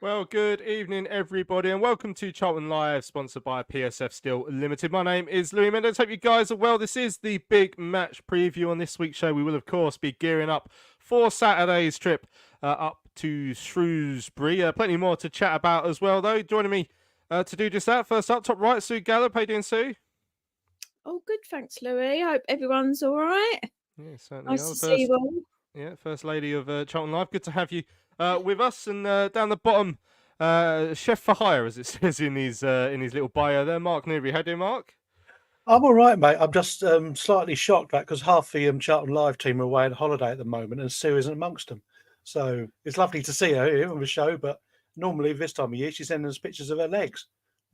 Well, good evening, everybody, and welcome to Charlton Live, sponsored by PSF Steel Limited. My name is Louis Mendes. Hope you guys are well. This is the big match preview. On this week's show, we will, of course, be gearing up for Saturday's trip up to Shrewsbury. Plenty more to chat about as well, though. Joining me to do just that, first up, top right, Sue Gallop. How you doing, Sue? Oh, good, thanks, Louis. Hope everyone's all right. Yeah, certainly. Nice to see you all. Yeah, First Lady of Charlton Live. Good to have you with us. And down the bottom, chef for hire, as it says in his little bio there, Mark Newbury. How do you, Mark? I'm all right, mate. I'm just slightly shocked because half the Charlton Live team are away on holiday at the moment, and Sue isn't amongst them. So it's lovely to see her here on the show, but normally this time of year she's sending us pictures of her legs.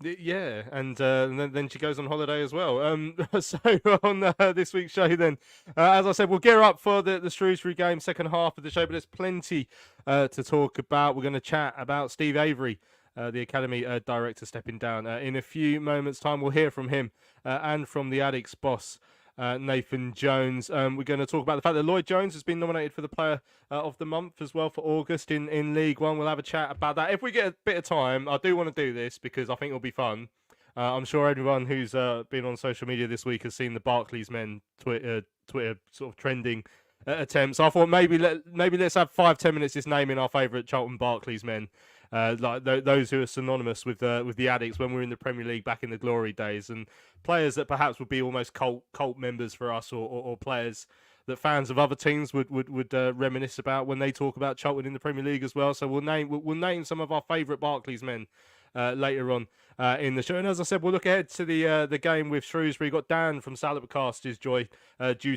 Yeah, and then she goes on holiday as well. So on this week's show, then, as I said, we'll gear up for the Shrewsbury game, second half of the show. But there's plenty to talk about. We're going to chat about Steve Avery, the Academy director, stepping down in a few moments' time. We'll hear from him and from the Addicks boss, Nathan Jones. We're going to talk about the fact that Lloyd Jones has been nominated for the Player of the Month as well for August in League One. We'll have a chat about that. If we get a bit of time, I do want to do this because I think it'll be fun. I'm sure everyone who's been on social media this week has seen the Barclays men Twitter sort of trending attempts. I thought maybe let's have 5-10 minutes just naming our favourite Charlton Barclays men. Like those who are synonymous with the Addicks when we were in the Premier League back in the glory days, and players that perhaps would be almost cult members for us, or players that fans of other teams would reminisce about when they talk about Charlton in the Premier League as well. So we'll name some of our favourite Barclays men later on in the show. And as I said, we'll look ahead to the game with Shrewsbury. Got Dan from SALOP Cast is due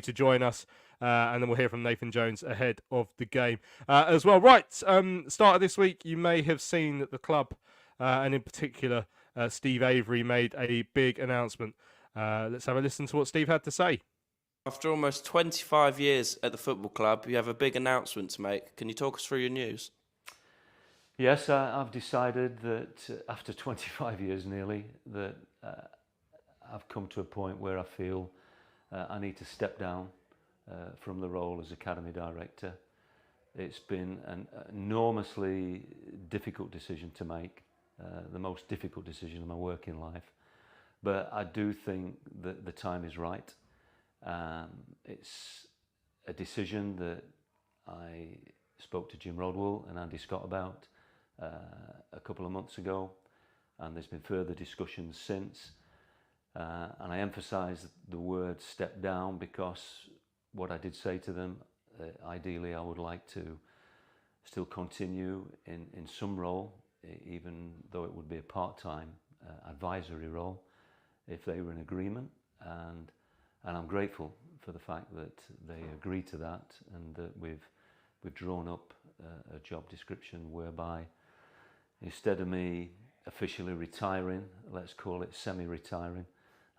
to join us. And then we'll hear from Nathan Jones ahead of the game as well. Right, start of this week, you may have seen that the club, and in particular Steve Avery, made a big announcement. Let's have a listen to what Steve had to say. After almost 25 years at the football club, you have a big announcement to make. Can you talk us through your news? Yes, I've decided that after 25 years nearly, that I've come to a point where I feel I need to step down from the role as Academy Director. It's been an enormously difficult decision to make, the most difficult decision of my working life. But I do think that the time is right. It's a decision that I spoke to Jim Rodwell and Andy Scott about a couple of months ago, and there's been further discussions since. And I emphasise the word step down because what I did say to them, ideally I would like to still continue in some role, even though it would be a part-time advisory role, if they were in agreement. And I'm grateful for the fact that they agreed to that, and that we've drawn up a job description whereby instead of me officially retiring, let's call it semi-retiring,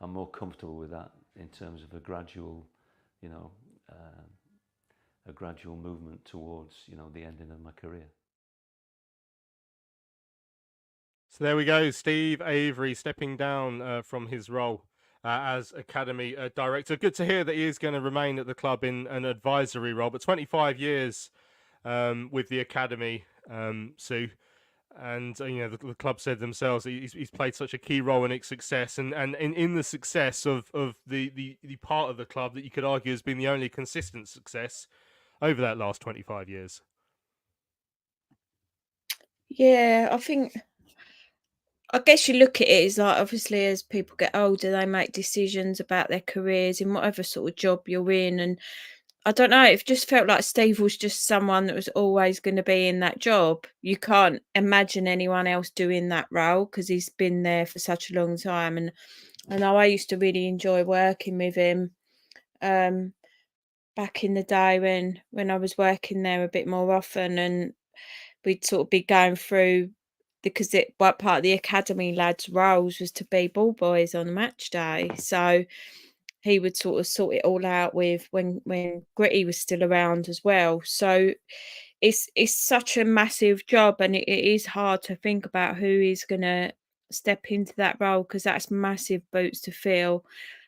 I'm more comfortable with that in terms of a gradual, a gradual movement towards, the ending of my career. So there we go, Steve Avery stepping down from his role as Academy Director. Good to hear that he is going to remain at the club in an advisory role, but 25 years with the Academy, Sue. And the club said themselves that he's played such a key role in its success, and in the success of the part of the club that you could argue has been the only consistent success over that last 25 years. Yeah, I guess you look at it as like, obviously as people get older, they make decisions about their careers in whatever sort of job you're in, and I don't know, it just felt like Steve was just someone that was always going to be in that job. You can't imagine anyone else doing that role because he's been there for such a long time. And I know I used to really enjoy working with him back in the day when I was working there a bit more often, and we'd sort of be going through, because part of the academy lads' roles was to be ball boys on a match day. So he would sort of sort it all out with when Gritty was still around as well. So it's such a massive job, and it is hard to think about who is going to step into that role because that's massive boots to fill.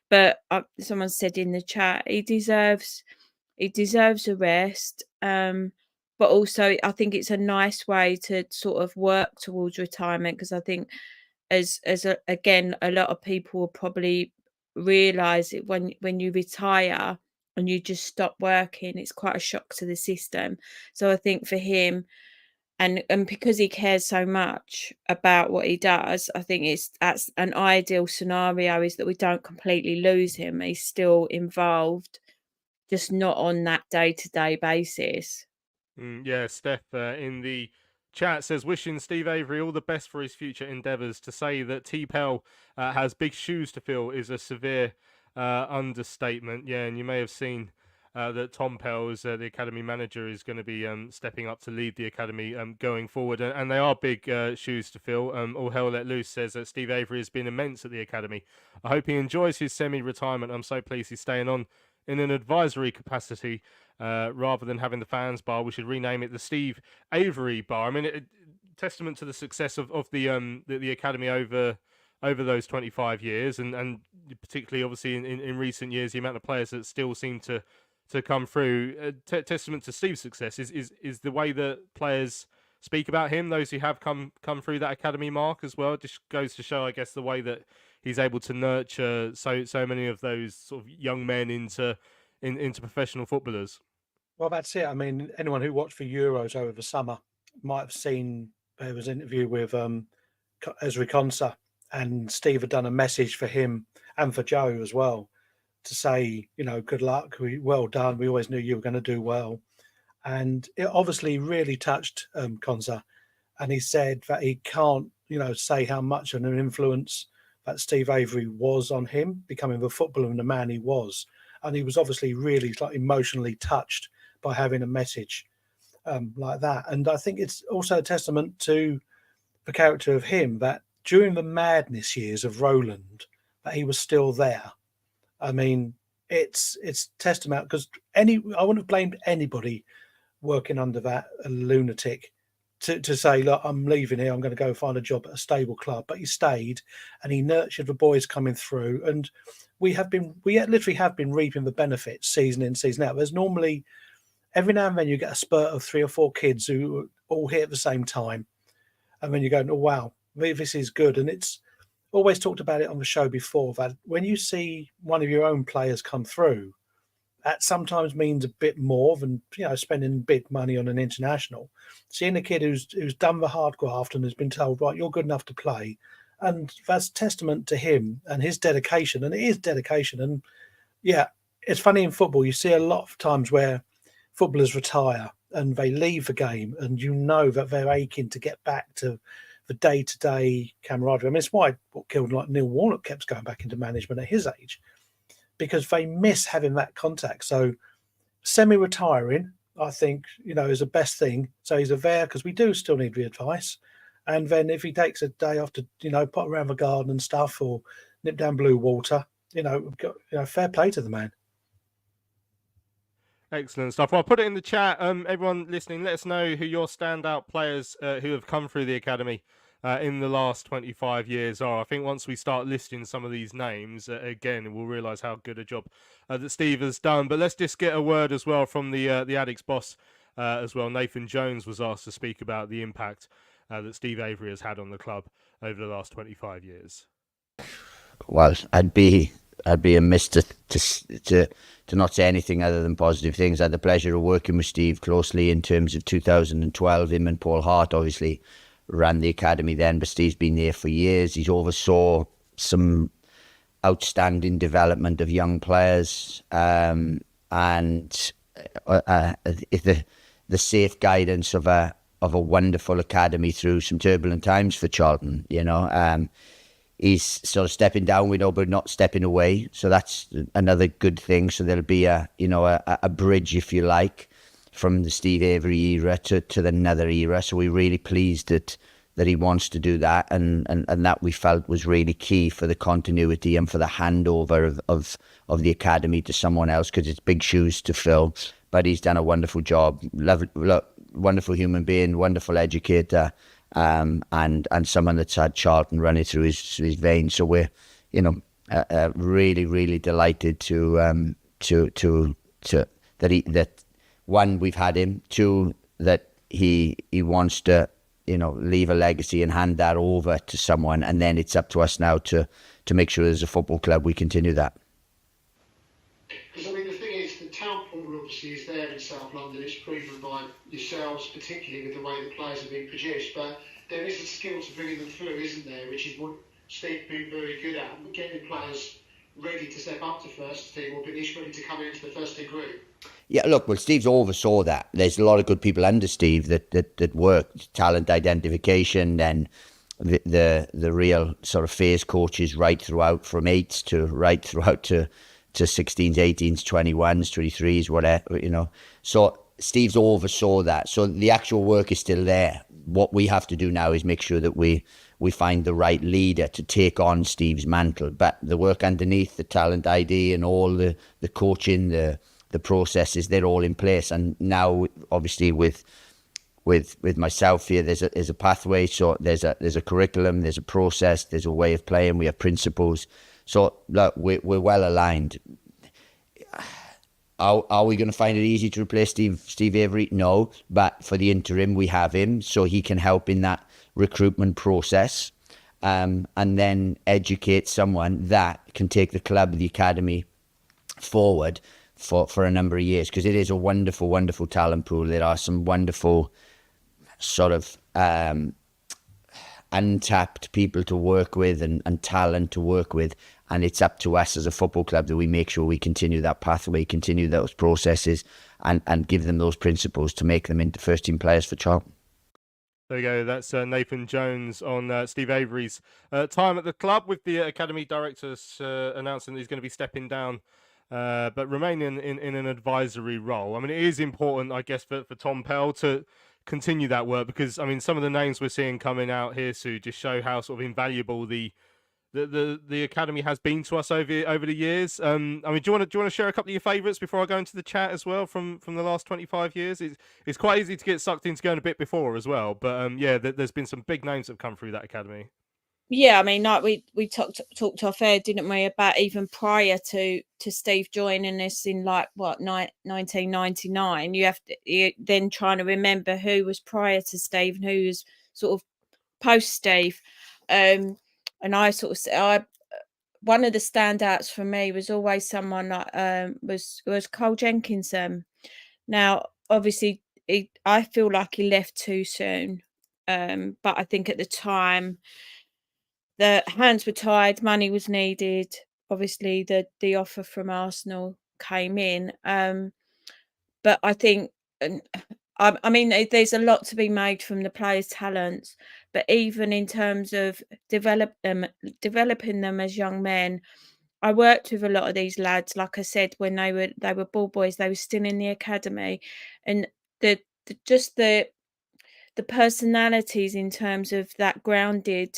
But someone said in the chat he deserves a rest. but also I think it's a nice way to sort of work towards retirement, because I think again, a lot of people will probably realise it when you retire and you just stop working, it's quite a shock to the system. So I think for him, and because he cares so much about what he does, I think that's an ideal scenario, is that we don't completely lose him. He's still involved, just not on that day-to-day basis. Yeah, Steph in the chat says, wishing Steve Avery all the best for his future endeavours. To say that T-Pell has big shoes to fill is a severe understatement. Yeah, and you may have seen that Tom Pell's, the academy manager, is going to be stepping up to lead the academy going forward. And they are big shoes to fill. All Hell Let Loose says that Steve Avery has been immense at the academy. I hope he enjoys his semi-retirement. I'm so pleased he's staying on in an advisory capacity rather than having the fans bar. We should rename it the Steve Avery bar. I mean, testament to the success of the academy over those 25 years, and particularly obviously in recent years, the amount of players that still seem to come through. Testament to Steve's success is the way that players speak about him, those who have come through that academy mark as well. It just goes to show, I guess, the way that he's able to nurture so many of those sort of young men into professional footballers. Well, that's it. I mean, anyone who watched the Euros over the summer might have seen there was an interview with Ezri Konsa, and Steve had done a message for him and for Joe as well, to say, good luck, well done. We always knew you were going to do well. And it obviously really touched Konsa. And he said that he can't, say how much of an influence that Steve Avery was on him, becoming the footballer and the man he was. And he was obviously really emotionally touched by having a message like that. And I think it's also a testament to the character of him, that during the madness years of Roland, that he was still there. I mean, it's testament, because I wouldn't have blamed anybody working under that lunatic to say, look, I'm leaving here, I'm going to go find a job at a stable club. But he stayed and he nurtured the boys coming through, and we literally have been reaping the benefits season in, season out. There's normally, every now and then, you get a spurt of 3 or 4 kids who all hit at the same time, and then you go, oh wow, this is good. And it's always talked about it on the show before, that when you see one of your own players come through, that sometimes means a bit more than spending big money on an international. Seeing a kid who's done the hard graft and has been told, right, you're good enough to play, and that's testament to him and his dedication. And it is dedication. And yeah, it's funny in football, you see a lot of times where footballers retire and they leave the game, and that they're aching to get back to the day-to-day camaraderie. I mean, it's why what killed Neil Warnock kept going back into management at his age, because they miss having that contact. So semi-retiring, I think, is the best thing. So he's there because we do still need the advice. And then if he takes a day off to, put around the garden and stuff, or nip down blue water, fair play to the man. Excellent stuff. Well, I'll put it in the chat. Everyone listening, let us know who your standout players who have come through the academy in the last 25 years are. I think once we start listing some of these names, again, we'll realise how good a job that Steve has done. But let's just get a word as well from the Addicks boss as well. Nathan Jones was asked to speak about the impact that Steve Avery has had on the club over the last 25 years. Well, I'd be amiss to not say anything other than positive things. I had the pleasure of working with Steve closely in terms of 2012. Him and Paul Hart obviously ran the academy then, but Steve's been there for years. He's oversaw some outstanding development of young players, and the safe guidance of a wonderful academy through some turbulent times for Charlton. He's sort of stepping down, we know, but not stepping away. So that's another good thing. So there'll be a bridge, if you like, from the Steve Avery era to another era. So we're really pleased that he wants to do that, and that we felt was really key for the continuity and for the handover of the academy to someone else, because it's big shoes to fill. But he's done a wonderful job. Wonderful human being, wonderful educator. And someone that's had Charlton running through his veins. So we're, really, really delighted that one, we've had him. 2, that he wants to, leave a legacy and hand that over to someone, and then it's up to us now to make sure as a football club we continue that. Because I mean, the thing is, the town pool obviously is there in South London. It's proven by yourselves, particularly with the way the players are being produced. But there is a skill to bringing them through, isn't there? Which is what Steve's been very good at, getting players ready to step up to first team or finish ready to come into the first team group. Yeah, look, well, Steve's oversaw that. There's a lot of good people under Steve that work talent identification and the real sort of phase coaches right throughout, from 8s to right throughout to 16s, 18s, 21s, 23s, whatever, So Steve's oversaw that. So the actual work is still there. What we have to do now is make sure that we find the right leader to take on Steve's mantle. But the work underneath, the talent ID and all the coaching, the processes, they're all in place. And now, obviously, with myself here, there's a pathway. So there's a curriculum, there's a process, there's a way of playing. We have principles. So look, we're well aligned. Are we going to find it easy to replace Steve Avery? No, but for the interim, we have him, so he can help in that recruitment process, and then educate someone that can take the club, the academy, forward for a number of years, because it is a wonderful, wonderful talent pool. There are some wonderful sort of untapped people to work with and talent to work with. And it's up to us as a football club that we make sure we continue that pathway, continue those processes, and give them those principles to make them into first-team players for Charlton. There you go. That's Nathan Jones on Steve Avery's time at the club, with the academy directors announcing that he's going to be stepping down, but remaining in an advisory role. I mean, it is important, I guess, for Tom Pell to continue that work, because, I mean, some of the names we're seeing coming out here, Sue, just show how sort of invaluable the academy has been to us over the years. I mean, do you want to share a couple of your favourites before I go into the chat as well from the last 25 years? It's quite easy to get sucked into going a bit before as well, but there's been some big names that have come through that academy. Yeah, I mean, like we talked off air, didn't we, about even prior to Steve joining us in 1999. You then trying to remember who was prior to Steve and who was sort of post Steve. And I one of the standouts for me was always someone like was Cole Jenkinson. Now, obviously, I feel like he left too soon, but I think at the time the hands were tied, money was needed. Obviously, the offer from Arsenal came in, but I think, I mean, there's a lot to be made from the players' talents, but even in terms of developing them as young men, I worked with a lot of these lads. Like I said, when they were ball boys, they were still in the academy, and the personalities in terms of that grounded,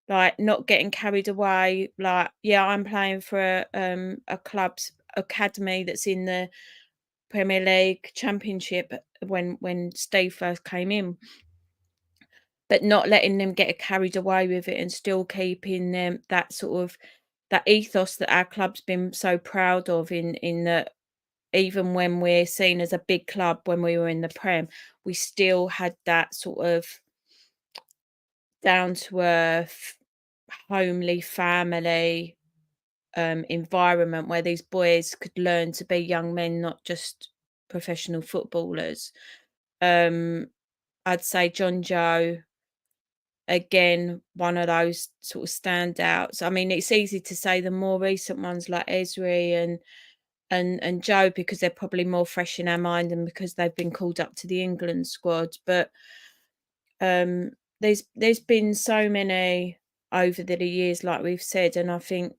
like not getting carried away. Like, yeah, I'm playing for a club's academy that's in the Premier League Championship when Steve first came in, but not letting them get carried away with it and still keeping them that sort of that ethos that our club's been so proud of in that even when we're seen as a big club, when we were in the Prem, we still had that sort of down to earth, homely family environment where these boys could learn to be young men, not just professional footballers. I'd say John Joe, again, one of those sort of standouts. I mean, it's easy to say the more recent ones like Esri and Joe, because they're probably more fresh in our mind and because they've been called up to the England squad. But there's been so many over the years, like we've said, and I think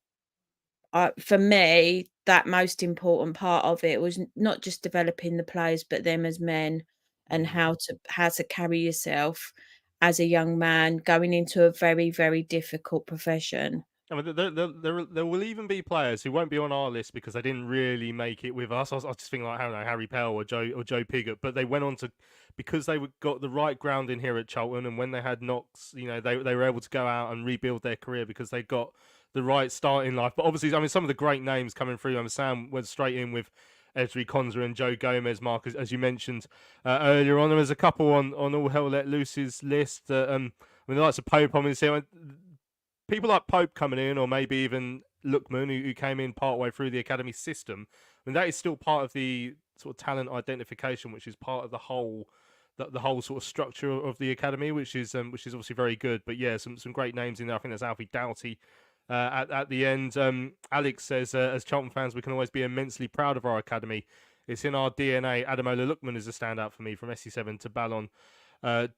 for me, that most important part of it was not just developing the players, but them as men and how to carry yourself as a young man going into a very, very difficult profession. I mean, there will even be players who won't be on our list because they didn't really make it with us. I was just thinking like, I don't know, Harry Pell or Joe Pigott, but they went on to, because they got the right ground in here at Charlton, and when they had knocks, they were able to go out and rebuild their career because they got the right start in life. But obviously, I mean, some of the great names coming through. I mean, Sam went straight in with Ezri Konza and Joe Gomez, Mark, as you mentioned earlier on. There's a couple on All Hell Let Loose's list. I mean, the likes of Pope, I mean, people like Pope coming in, or maybe even Lookman, who came in partway through the academy system. I mean, that is still part of the sort of talent identification, which is part of the whole sort of structure of the academy, which is obviously very good. But yeah, some great names in there. I think there's Alfie Doughty at the end. Alex says, as Charlton fans, we can always be immensely proud of our academy. It's in our DNA. Ademola Lookman is a standout for me, from SC7 to Ballon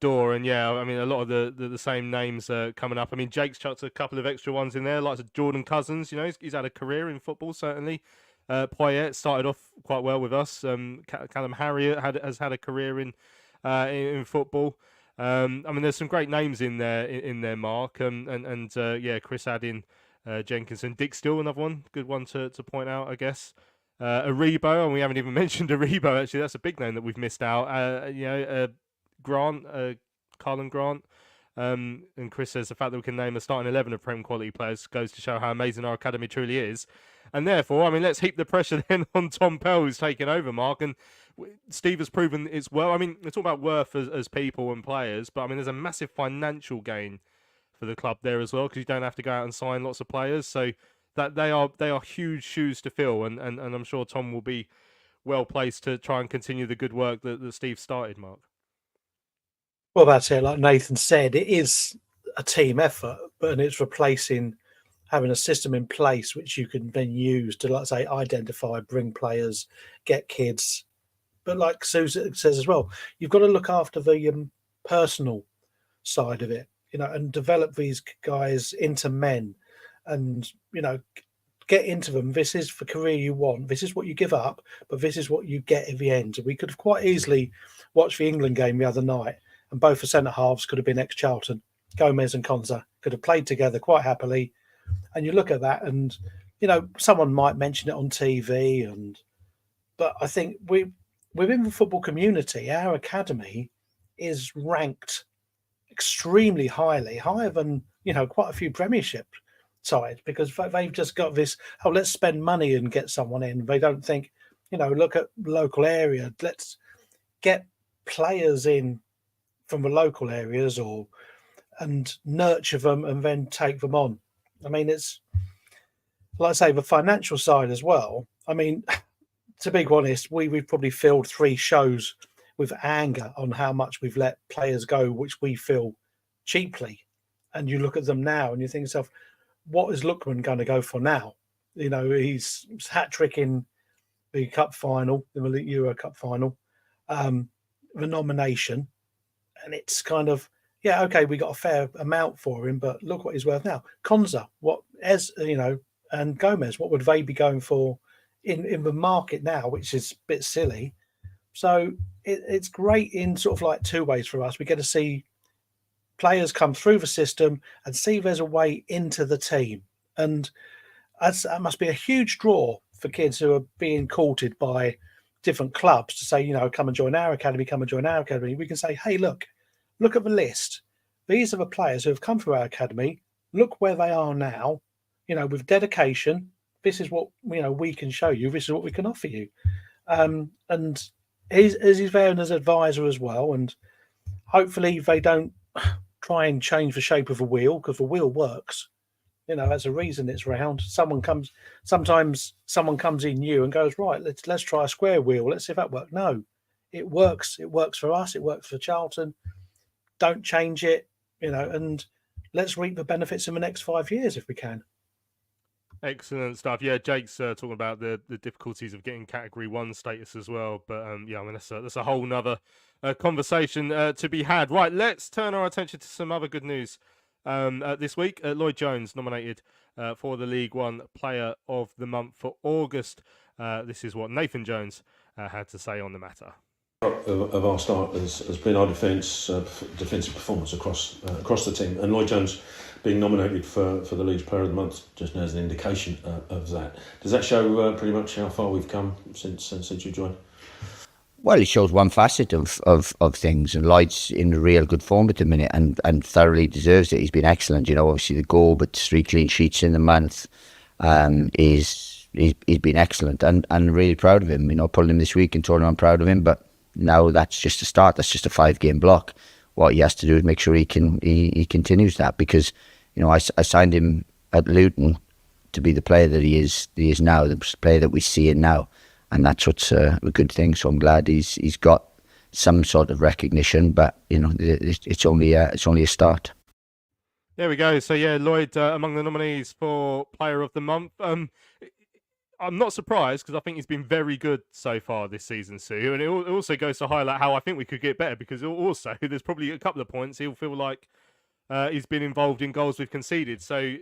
d'Or. And yeah, I mean, a lot of the same names coming up. I mean, Jake's chucked a couple of extra ones in there, like Jordan Cousins. You know, he's had a career in football, certainly. Poyet started off quite well with us. Callum Harriott has had a career in football. I mean, there's some great names in there, Mark. Yeah, Chris Addin, Jenkinson, Dick Steele, another one, good one to point out, I guess. Aribo, and we haven't even mentioned Aribo. Actually, that's a big name that we've missed out. Grant, Carlin Grant. And Chris says the fact that we can name a starting 11 of Prem quality players goes to show how amazing our academy truly is. And therefore, I mean, let's heap the pressure then on Tom Pell, who's taken over, Mark. And Steve has proven it's well. I mean, it's all about worth as people and players, but I mean, there's a massive financial gain for the club there as well, because you don't have to go out and sign lots of players. So that they are huge shoes to fill, and I'm sure Tom will be well placed to try and continue the good work that Steve started, Mark. Well, that's it. Like Nathan said, it is a team effort, but it's replacing having a system in place which you can then use to, like say, identify, bring players, get kids. But like Sue says as well, you've got to look after the personal side of it, you know, and develop these guys into men, and you know, get into them. This is the career you want. This is what you give up, but this is what you get at the end. We could have quite easily watched the England game the other night, and both the centre halves could have been ex-Charlton. Gomez and Konza could have played together quite happily. And you look at that, and you know, someone might mention it on TV, but I think within the football community, our academy is ranked extremely highly, higher than, you know, quite a few Premiership sides, because they've just got this, oh, let's spend money and get someone in. They don't think, you know, look at local area, let's get players in from the local areas, and nurture them and then take them on. I mean, it's like I say, the financial side as well. I mean, to be honest, we've probably filled 3 shows with anger on how much we've let players go, which we feel cheaply. And you look at them now and you think to yourself, what is Lookman going to go for now? You know, he's hat-trick in the cup final, the Euro Cup final, the nomination. And it's kind of, yeah, okay, we got a fair amount for him, but look what he's worth now. Konza, and Gomez, what would they be going for in the market now, which is a bit silly. So it's great in sort of like 2 ways for us. We get to see players come through the system and see there's a way into the team. And that must be a huge draw for kids who are being courted by different clubs to say, you know, come and join our academy, come and join our academy. We can say, hey, look at the list. These are the players who have come through our academy. Look where they are now, you know, with dedication. This is what, you know, we can show you. This is what we can offer you. And he's there as an advisor as well. And hopefully they don't try and change the shape of the wheel, because the wheel works. You know, there's a reason it's round. Sometimes someone comes in new and goes, right, let's try a square wheel. Let's see if that works. No, it works. It works for us. It works for Charlton. Don't change it, you know, and let's reap the benefits in the next 5 years if we can. Excellent stuff. Yeah, Jake's talking about the difficulties of getting Category 1 status as well. But yeah, I mean, that's a whole nother conversation to be had. Right, let's turn our attention to some other good news this week. Lloyd Jones nominated for the League One Player of the Month for August. This is what Nathan Jones had to say on the matter. Of our start has been our defensive performance across the team, and Lloyd Jones being nominated for the League's Player of the Month just now as an indication of that. Does that show pretty much how far we've come since you joined? Well, it shows one facet of things, and Lloyd's in real good form at the minute, and thoroughly deserves it. He's been excellent, you know. Obviously the goal, but 3 clean sheets in the month is he's been excellent, and really proud of him. You know, pulling him this week and told him I'm proud of him. But now that's just a start. That's just a 5-game block. What he has to do is make sure he continues that, because you know I signed him at Luton to be the player that he is now, the player that we see it now, and that's what's a good thing. So I'm glad he's got some sort of recognition, but you know it's only a start. There we go. So yeah, Lloyd among the nominees for Player of the Month. I'm not surprised, because I think he's been very good so far this season, Sue. And it also goes to highlight how I think we could get better, because also there's probably a couple of points he'll feel like he's been involved in goals we've conceded. So,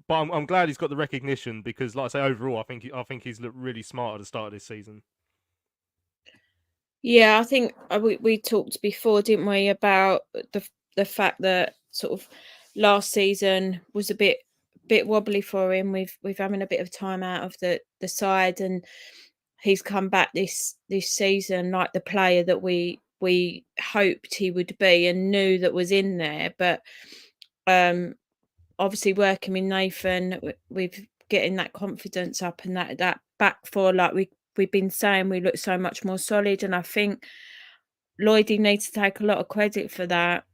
but I'm glad he's got the recognition, because, like I say, overall, I think he's looked really smart at the start of this season. Yeah, I think we talked before, didn't we, about the fact that sort of last season was a bit wobbly for him with having a bit of time out of the side, and he's come back this season like the player that we hoped he would be and knew that was in there. But obviously working with Nathan with getting that confidence up, and that back four, like we've been saying, we look so much more solid, and I think Lloydie needs to take a lot of credit for that.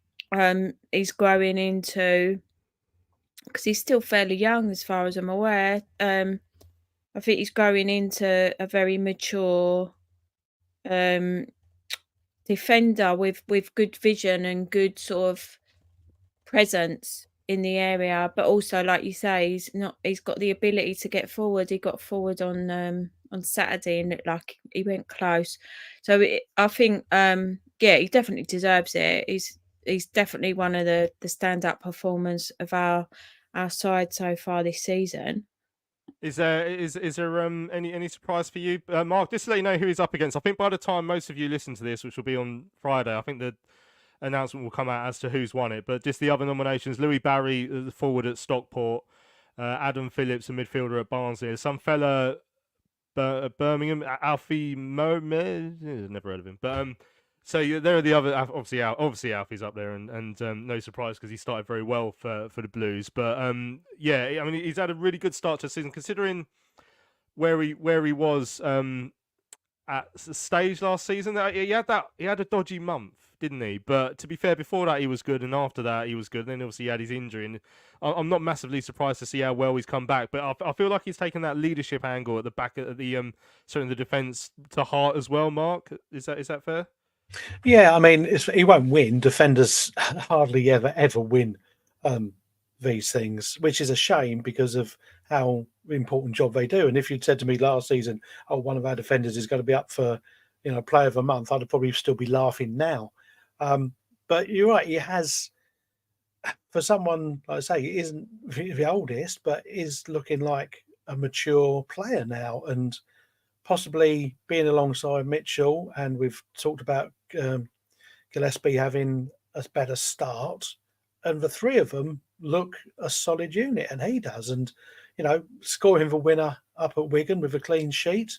He's growing into, because he's still fairly young as far as I'm aware. I think he's growing into a very mature defender with good vision and good sort of presence in the area, but also, like you say, he's got the ability to get forward. He got forward on Saturday and looked like he went close. So I think yeah, he definitely deserves it. He's definitely one of the standout performers of our side so far this season. Is there any surprise for you, Mark? Just to let you know who he's up against. I think by the time most of you listen to this, which will be on Friday, I think the announcement will come out as to who's won it. But just the other nominations: Louis Barry, the forward at Stockport, Adam Phillips, a midfielder at Barnsley, some fella Birmingham, Alfie Mohamed, never heard of him, but so there are the other. Obviously Alfie's up there, and no surprise, because he started very well for the Blues. But yeah, I mean, he's had a really good start to the season, considering where he was at the stage last season. He had a dodgy month, didn't he? But to be fair, before that he was good, and after that he was good. And then obviously he had his injury, and I'm not massively surprised to see how well he's come back. But I feel like he's taken that leadership angle at the back of the certainly the defence to heart as well. Mark, is that fair? Yeah, I mean, he won't win. Defenders hardly ever win these things, which is a shame because of how important job they do. And if you'd said to me last season, "Oh, one of our defenders is going to be up for, Player of the Month," I'd probably still be laughing now. But you're right; he has, for someone, like I say, he isn't the oldest, but is looking like a mature player now, and possibly being alongside Mitchell, and we've talked about Gillespie having a better start, and the three of them look a solid unit, and he does. And scoring the winner up at Wigan with a clean sheet,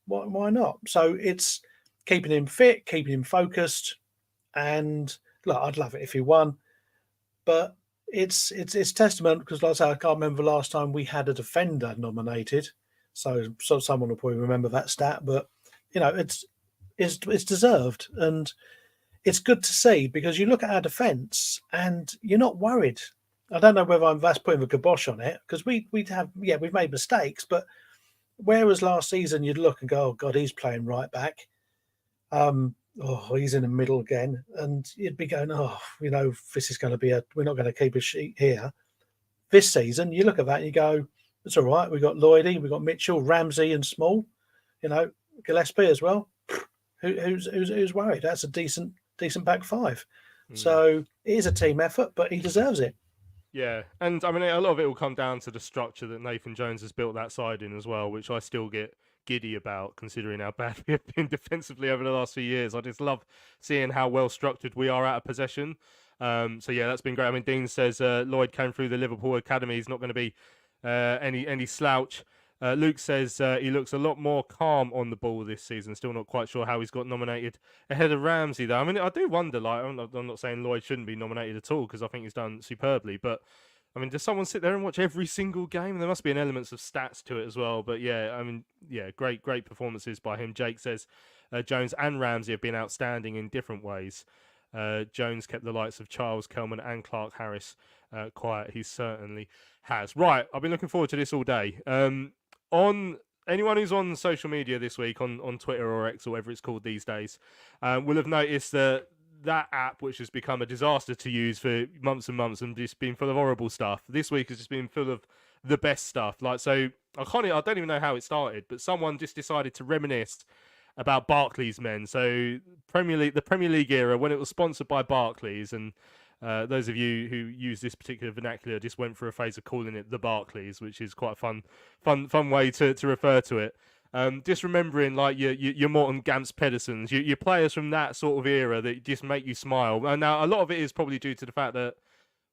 why not? So it's keeping him fit, keeping him focused, and look, I'd love it if he won, but it's testament, because like I say, I can't remember the last time we had a defender nominated. So someone will probably remember that stat, but it's deserved, and it's good to see, because you look at our defence and you're not worried. I don't know whether that's putting the kibosh on it, because we've made mistakes, but whereas last season you'd look and go, "Oh God, he's playing right back. He's in the middle again," and you'd be going, "Oh, this is going to be we're not going to keep a sheet here." This season, you look at that and you go, "It's all right. We've got Lloydie, we've got Mitchell, Ramsey, and Small. Gillespie as well. Who's worried? That's a decent back five." So it is a team effort, but he deserves it. Yeah, and I mean, a lot of it will come down to the structure that Nathan Jones has built that side in as well, which I still get giddy about, considering how bad we have been defensively over the last few years. I just love seeing how well structured we are out of possession. So yeah, that's been great. I mean, Dean says Lloyd came through the Liverpool academy. He's not going to be any slouch. Luke says he looks a lot more calm on the ball this season. Still not quite sure how he's got nominated ahead of Ramsey, though. I mean, I do wonder. Like, I'm not saying Lloyd shouldn't be nominated at all, because I think he's done superbly. But I mean, does someone sit there and watch every single game? There must be an elements of stats to it as well. But yeah, I mean, yeah, great performances by him. Jake says Jones and Ramsey have been outstanding in different ways. Jones kept the likes of Charles Kelman and Clark Harris quiet. He certainly has. Right, I've been looking forward to this all day. On anyone who's on social media this week, on Twitter or X or whatever it's called these days, will have noticed that app, which has become a disaster to use for months and months and just been full of horrible stuff, this week has just been full of the best stuff. Like, so I don't even know how it started, but someone just decided to reminisce about Barclays men. So the Premier League era, when it was sponsored by Barclays, and those of you who use this particular vernacular just went through a phase of calling it the Barclays, which is quite a fun way to refer to it. Just remembering like your Morton Gamps Pedersens, your players from that sort of era that just make you smile. And now a lot of it is probably due to the fact that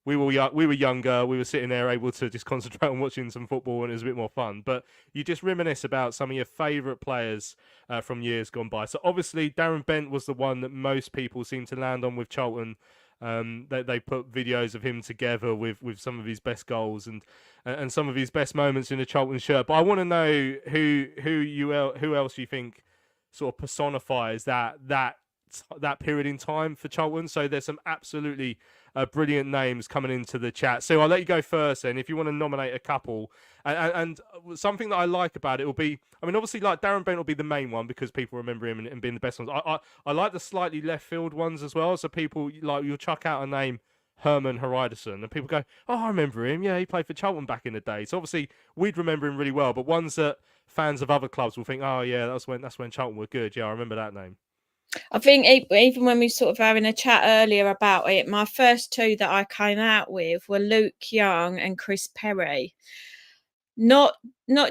we were younger, we were sitting there able to just concentrate on watching some football, and it was a bit more fun. But you just reminisce about some of your favourite players from years gone by. So obviously Darren Bent was the one that most people seem to land on with Charlton. They put videos of him together with some of his best goals and some of his best moments in a Charlton shirt. But I want to know who else you think sort of personifies that period in time for Charlton. So there's some absolutely brilliant names coming into the chat. So I'll let you go first, and if you want to nominate a couple. And something that I like about it will be, I mean, obviously, like Darren Bent will be the main one because people remember him and being the best ones. I like the slightly left field ones as well. So people, like, you'll chuck out a name, Herman Hreidarsson, and people go, oh, I remember him. Yeah, he played for Charlton back in the day. So obviously, we'd remember him really well. But ones that fans of other clubs will think, oh, yeah, that's when Charlton were good. Yeah, I remember that name. I think even when we sort of having a chat earlier about it, my first two that I came out with were Luke Young and Chris Perry. Not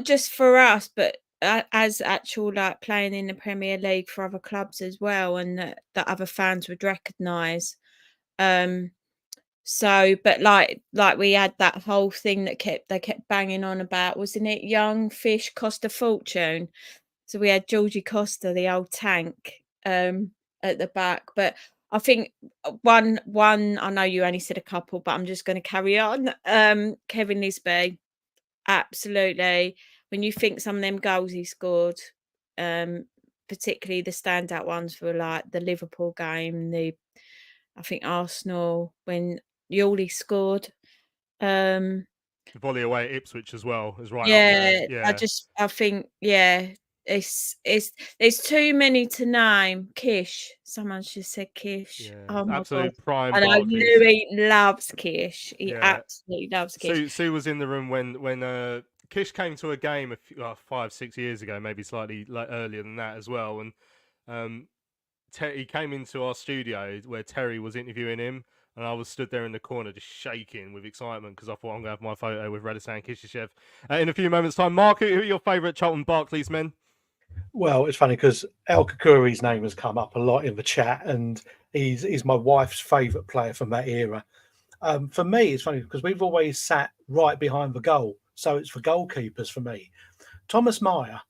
just for us, but as actual like playing in the Premier League for other clubs as well, and that other fans would recognise. So, but like we had that whole thing that they kept banging on about, wasn't it? Young fish cost a fortune. So we had Georgie Costa, the old tank, at the back. But I think one. I know you only said a couple, but I'm just going to carry on. Kevin Lisbie. Absolutely. When you think some of them goals he scored, particularly the standout ones were like the Liverpool game, I think Arsenal when Yuli scored. The volley away at Ipswich as well is right up Yeah, there. Yeah. I think it's there's too many to name. Kish, someone just said Kish. Yeah, Oh my absolute God. prime And I Barclays. knew he loves Kish. He Yeah. absolutely loves Kish. Sue was in the room when Kish came to a game 5-6 years ago, maybe slightly earlier than that as well. And he came into our studio where Terry was interviewing him, and I was stood there in the corner just shaking with excitement because I thought I'm going to have my photo with Radoslav Kishishev in a few moments' time. Mark, who are your favourite Charlton Barclays men? Well, it's funny because El Kakuri's name has come up a lot in the chat, and he's my wife's favourite player from that era. For me, it's funny because we've always sat right behind the goal, so it's for goalkeepers for me. Thomas Meyer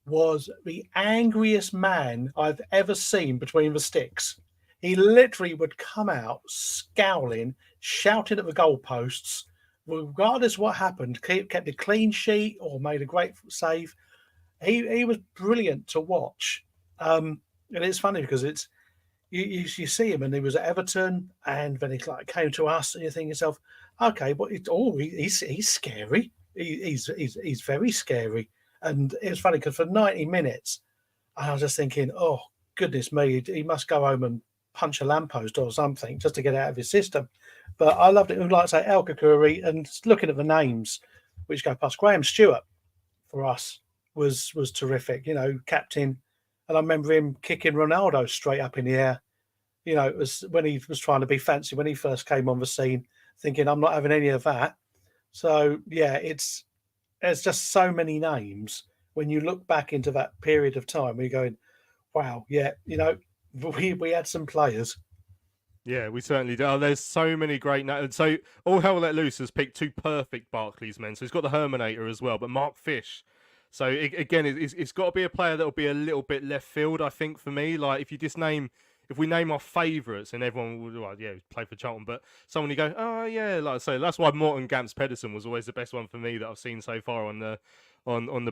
was the angriest man I've ever seen between the sticks. He literally would come out scowling, shouting at the goalposts, regardless of what happened, kept a clean sheet or made a great save. He was brilliant to watch. And it's funny because it's you see him, and he was at Everton, and then he came to us, and you think to yourself, okay, but he's scary. He's very scary. And it was funny because for 90 minutes, I was just thinking, oh goodness me, he must go home and punch a lamppost or something just to get out of his system. But I loved it. Like I say, El Kakuri, and looking at the names which go past, Graham Stewart for us was terrific. You know, captain. And I remember him kicking Ronaldo straight up in the air. You know, it was when he was trying to be fancy when he first came on the scene, thinking, I'm not having any of that. So, yeah, there's just so many names. When you look back into that period of time, we're going, wow, yeah, you know, we had some players. Yeah, we certainly do. Oh, there's so many great names. So, All Hell Let Loose has picked two perfect Barclays men. So, he's got the Herminator as well, but Mark Fish. So again, it's got to be a player that will be a little bit left field, I think, for me. Like if you just name if we name our favourites, and everyone would, well, yeah, play for Charlton, but someone you go, oh yeah, like I say, that's why Morton Gamps Pedersen was always the best one for me that I've seen so far on the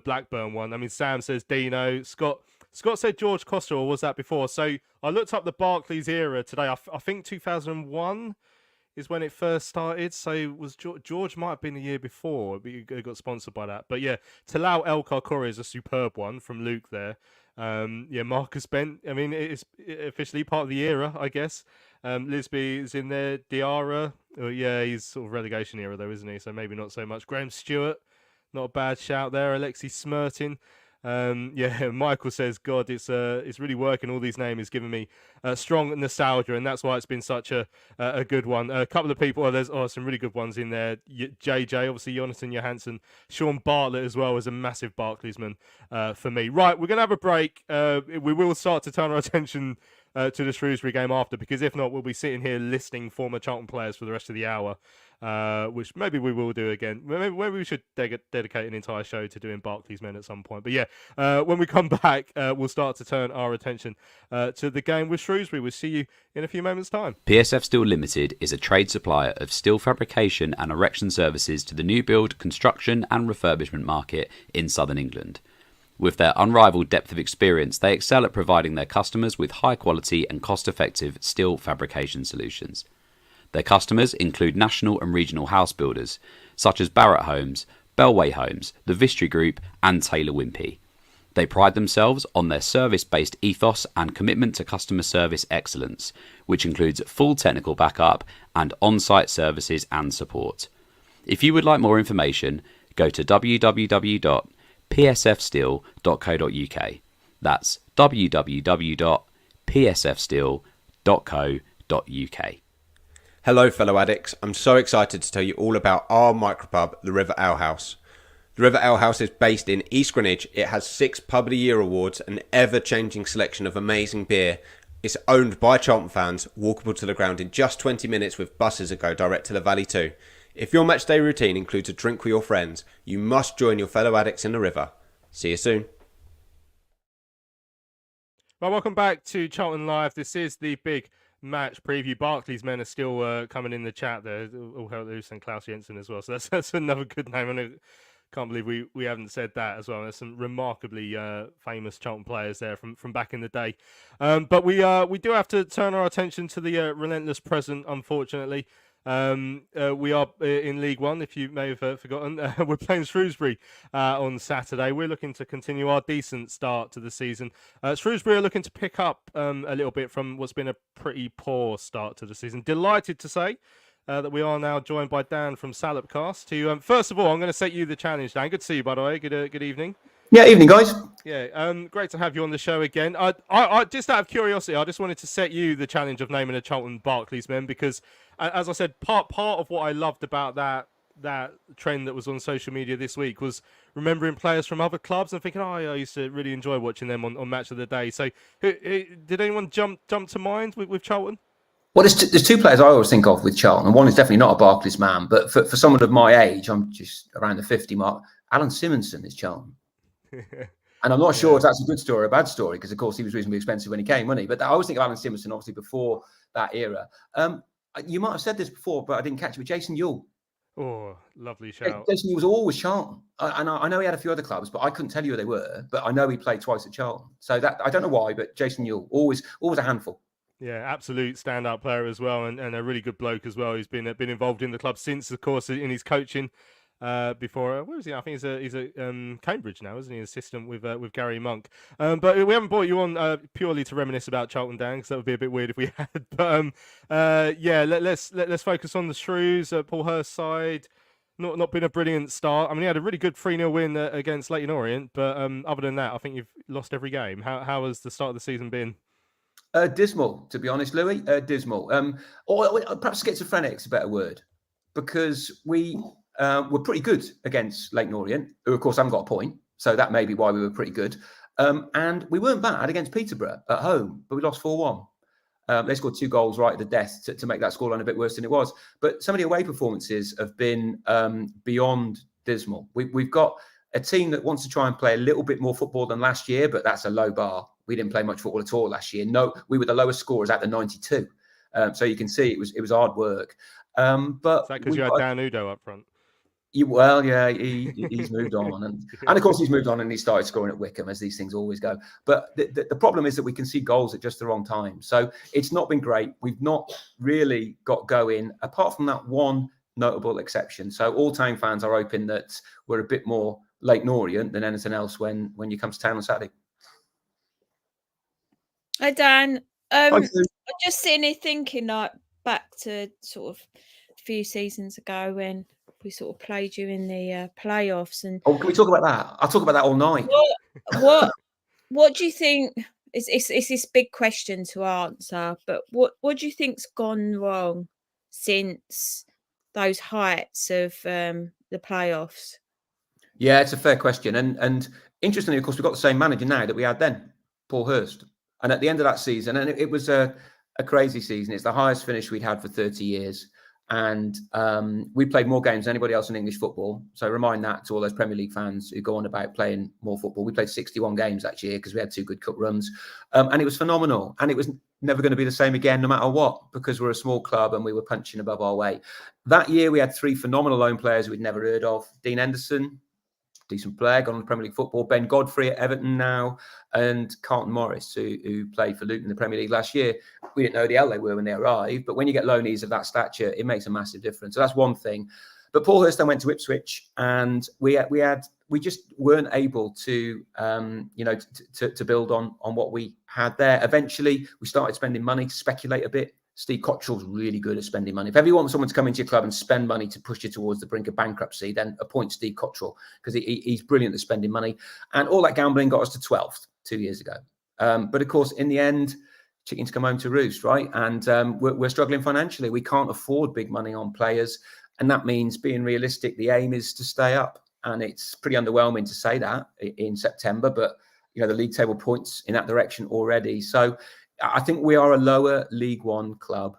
Blackburn one. I mean, Sam says Dino. Scott said George Costa, or was that before? So I looked up the Barclays era today. I think 2001 is when it first started. So it was George might have been the year before, but it got sponsored by that. But yeah, Talal El Karkouri is a superb one from Luke there. Yeah, Marcus Bent. I mean, it's officially part of the era, I guess. Lisby is in there. Diarra. Oh, yeah, he's sort of relegation era though, isn't he? So maybe not so much. Graham Stewart. Not a bad shout there. Alexi Smertin. Yeah, Michael says, God, it's really working. All these names is giving me strong nostalgia, and that's why it's been such a good one. A couple of people, there's some really good ones in there. JJ, obviously, Jonathan Johansson, Sean Bartlett as well as a massive Barclaysman for me. Right, we're going to have a break. We will start to turn our attention to the Shrewsbury game after, because if not, we'll be sitting here listing former Charlton players for the rest of the hour. Which maybe we will do again. Maybe we should dedicate an entire show to doing Barclays men at some point. But yeah, when we come back, we'll start to turn our attention to the game with Shrewsbury. We'll see you in a few moments' time. PSF Steel Limited is a trade supplier of steel fabrication and erection services to the new build, construction and refurbishment market in southern England. With their unrivaled depth of experience, they excel at providing their customers with high quality and cost-effective steel fabrication solutions. Their customers include national and regional house builders, such as Barratt Homes, Bellway Homes, the Vistry Group and Taylor Wimpey. They pride themselves on their service-based ethos and commitment to customer service excellence, which includes full technical backup and on-site services and support. If you would like more information, go to www.psfsteel.co.uk. That's www.psfsteel.co.uk. Hello fellow addicts, I'm so excited to tell you all about our micropub, the River Ale House. The River Ale House is based in East Greenwich. It has 6 Pub of the Year awards, an ever-changing selection of amazing beer. It's owned by Charlton fans, walkable to the ground in just 20 minutes with buses that go direct to the Valley too. If your matchday routine includes a drink with your friends, you must join your fellow addicts in the river. See you soon. Well, welcome back to Charlton Live. This is the big match preview. Barclays men are still coming in the chat there. All hell loose and Klaus Jensen as well. So that's another good name. I can't believe we haven't said that as well. There's some remarkably famous Charlton players there from back in the day. But we do have to turn our attention to the relentless present, unfortunately. We are in League One, if you may have forgotten. We're playing Shrewsbury on Saturday. We're looking to continue our decent start to the season. Shrewsbury are looking to pick up a little bit from what's been a pretty poor start to the season. Delighted to say that we are now joined by Dan from SALOP Cast. First of all, I'm going to set you the challenge, Dan. Good to see you, by the way. Good evening. Yeah, evening, guys. Yeah, great to have you on the show again. I just out of curiosity, I just wanted to set you the challenge of naming a Charlton Barclays men, because, as I said, part of what I loved about that trend that was on social media this week was remembering players from other clubs and thinking, I used to really enjoy watching them on Match of the Day. So, did anyone jump to mind with Charlton? Well, there's 2 players I always think of with Charlton, and one is definitely not a Barclays man, but for someone of my age, I'm just around the 50 mark, Alan Simonson is Charlton. And I'm not sure if that's a good story or a bad story, because of course he was reasonably expensive when he came, wasn't he? But I always think of Alan Simonson, obviously before that era. You might have said this before, but I didn't catch it. But Jason Yule. Oh, lovely shout. Jason Yule was always Charlton. And I know he had a few other clubs, but I couldn't tell you who they were. But I know he played twice at Charlton. So that I don't know why, but Jason Yule, always a handful. Yeah, absolute standout player as well, and a really good bloke as well. He's been involved in the club since, of course, in his coaching. Before where is he? I think he's at Cambridge now, isn't he? Assistant with Gary Monk. But we haven't brought you on purely to reminisce about Charlton, Dan, because that would be a bit weird if we had. But yeah, let's focus on the Shrews. Paul Hurst's side, not been a brilliant start. I mean, he had a really good 3-0 win against Leyton Orient, but other than that, I think you've lost every game. How has the start of the season been? Dismal, to be honest, Louis. Dismal. Or perhaps schizophrenic is a better word, because we were pretty good against Leyton Orient, who of course haven't got a point, so that may be why we were pretty good. And we weren't bad against Peterborough at home, but we lost 4-1. They scored 2 goals right at the death to make that scoreline a bit worse than it was. But some of the away performances have been beyond dismal. We've got a team that wants to try and play a little bit more football than last year, but that's a low bar. We didn't play much football at all last year. No, we were the lowest scorers at the 92. So you can see it was hard work. But Is that because you had Dan Udo up front? He's moved on, and of course he's moved on, and he started scoring at Wickham, as these things always go. But the problem is that we can see goals at just the wrong time. So it's not been great. We've not really got going, apart from that one notable exception. So all Town fans are hoping that we're a bit more Leyton Orient than anything else when you come to town on Saturday. Hi, Dan. I'm Hi, Sue. just sitting here thinking, like, back to sort of a few seasons ago when we sort of played you in the playoffs. And can we talk about that? I'll talk about that all night. What do you think? It's this big question to answer, but what do you think's gone wrong since those heights of the playoffs? Yeah, it's a fair question. And interestingly, of course, we've got the same manager now that we had then, Paul Hurst. And at the end of that season, and it was a crazy season. It's the highest finish we'd had for 30 years. And we played more games than anybody else in English football. So remind that to all those Premier League fans who go on about playing more football. We played 61 games that year because we had 2 good cup runs. And it was phenomenal. And it was never going to be the same again, no matter what, because we're a small club and we were punching above our weight. That year, we had 3 phenomenal loan players we'd never heard of. Dean Henderson, decent player, gone on to Premier League football. Ben Godfrey at Everton now, and Carlton Morris, who played for Luton in the Premier League last year. We didn't know who the hell they were when they arrived, but when you get loanees of that stature, it makes a massive difference. So that's one thing. But Paul Hurst then went to Ipswich, and we just weren't able to to build on what we had there. Eventually, we started spending money to speculate a bit. Steve Cottrell's really good at spending money. If ever you want someone to come into your club and spend money to push you towards the brink of bankruptcy, then appoint Steve Cottrell, because he's brilliant at spending money. And all that gambling got us to 12th 2 years ago. But of course, in the end, chickens come home to roost, right? And we're struggling financially. We can't afford big money on players. And that means, being realistic, the aim is to stay up. And it's pretty underwhelming to say that in September, but the league table points in that direction already. So I think we are a lower League One club.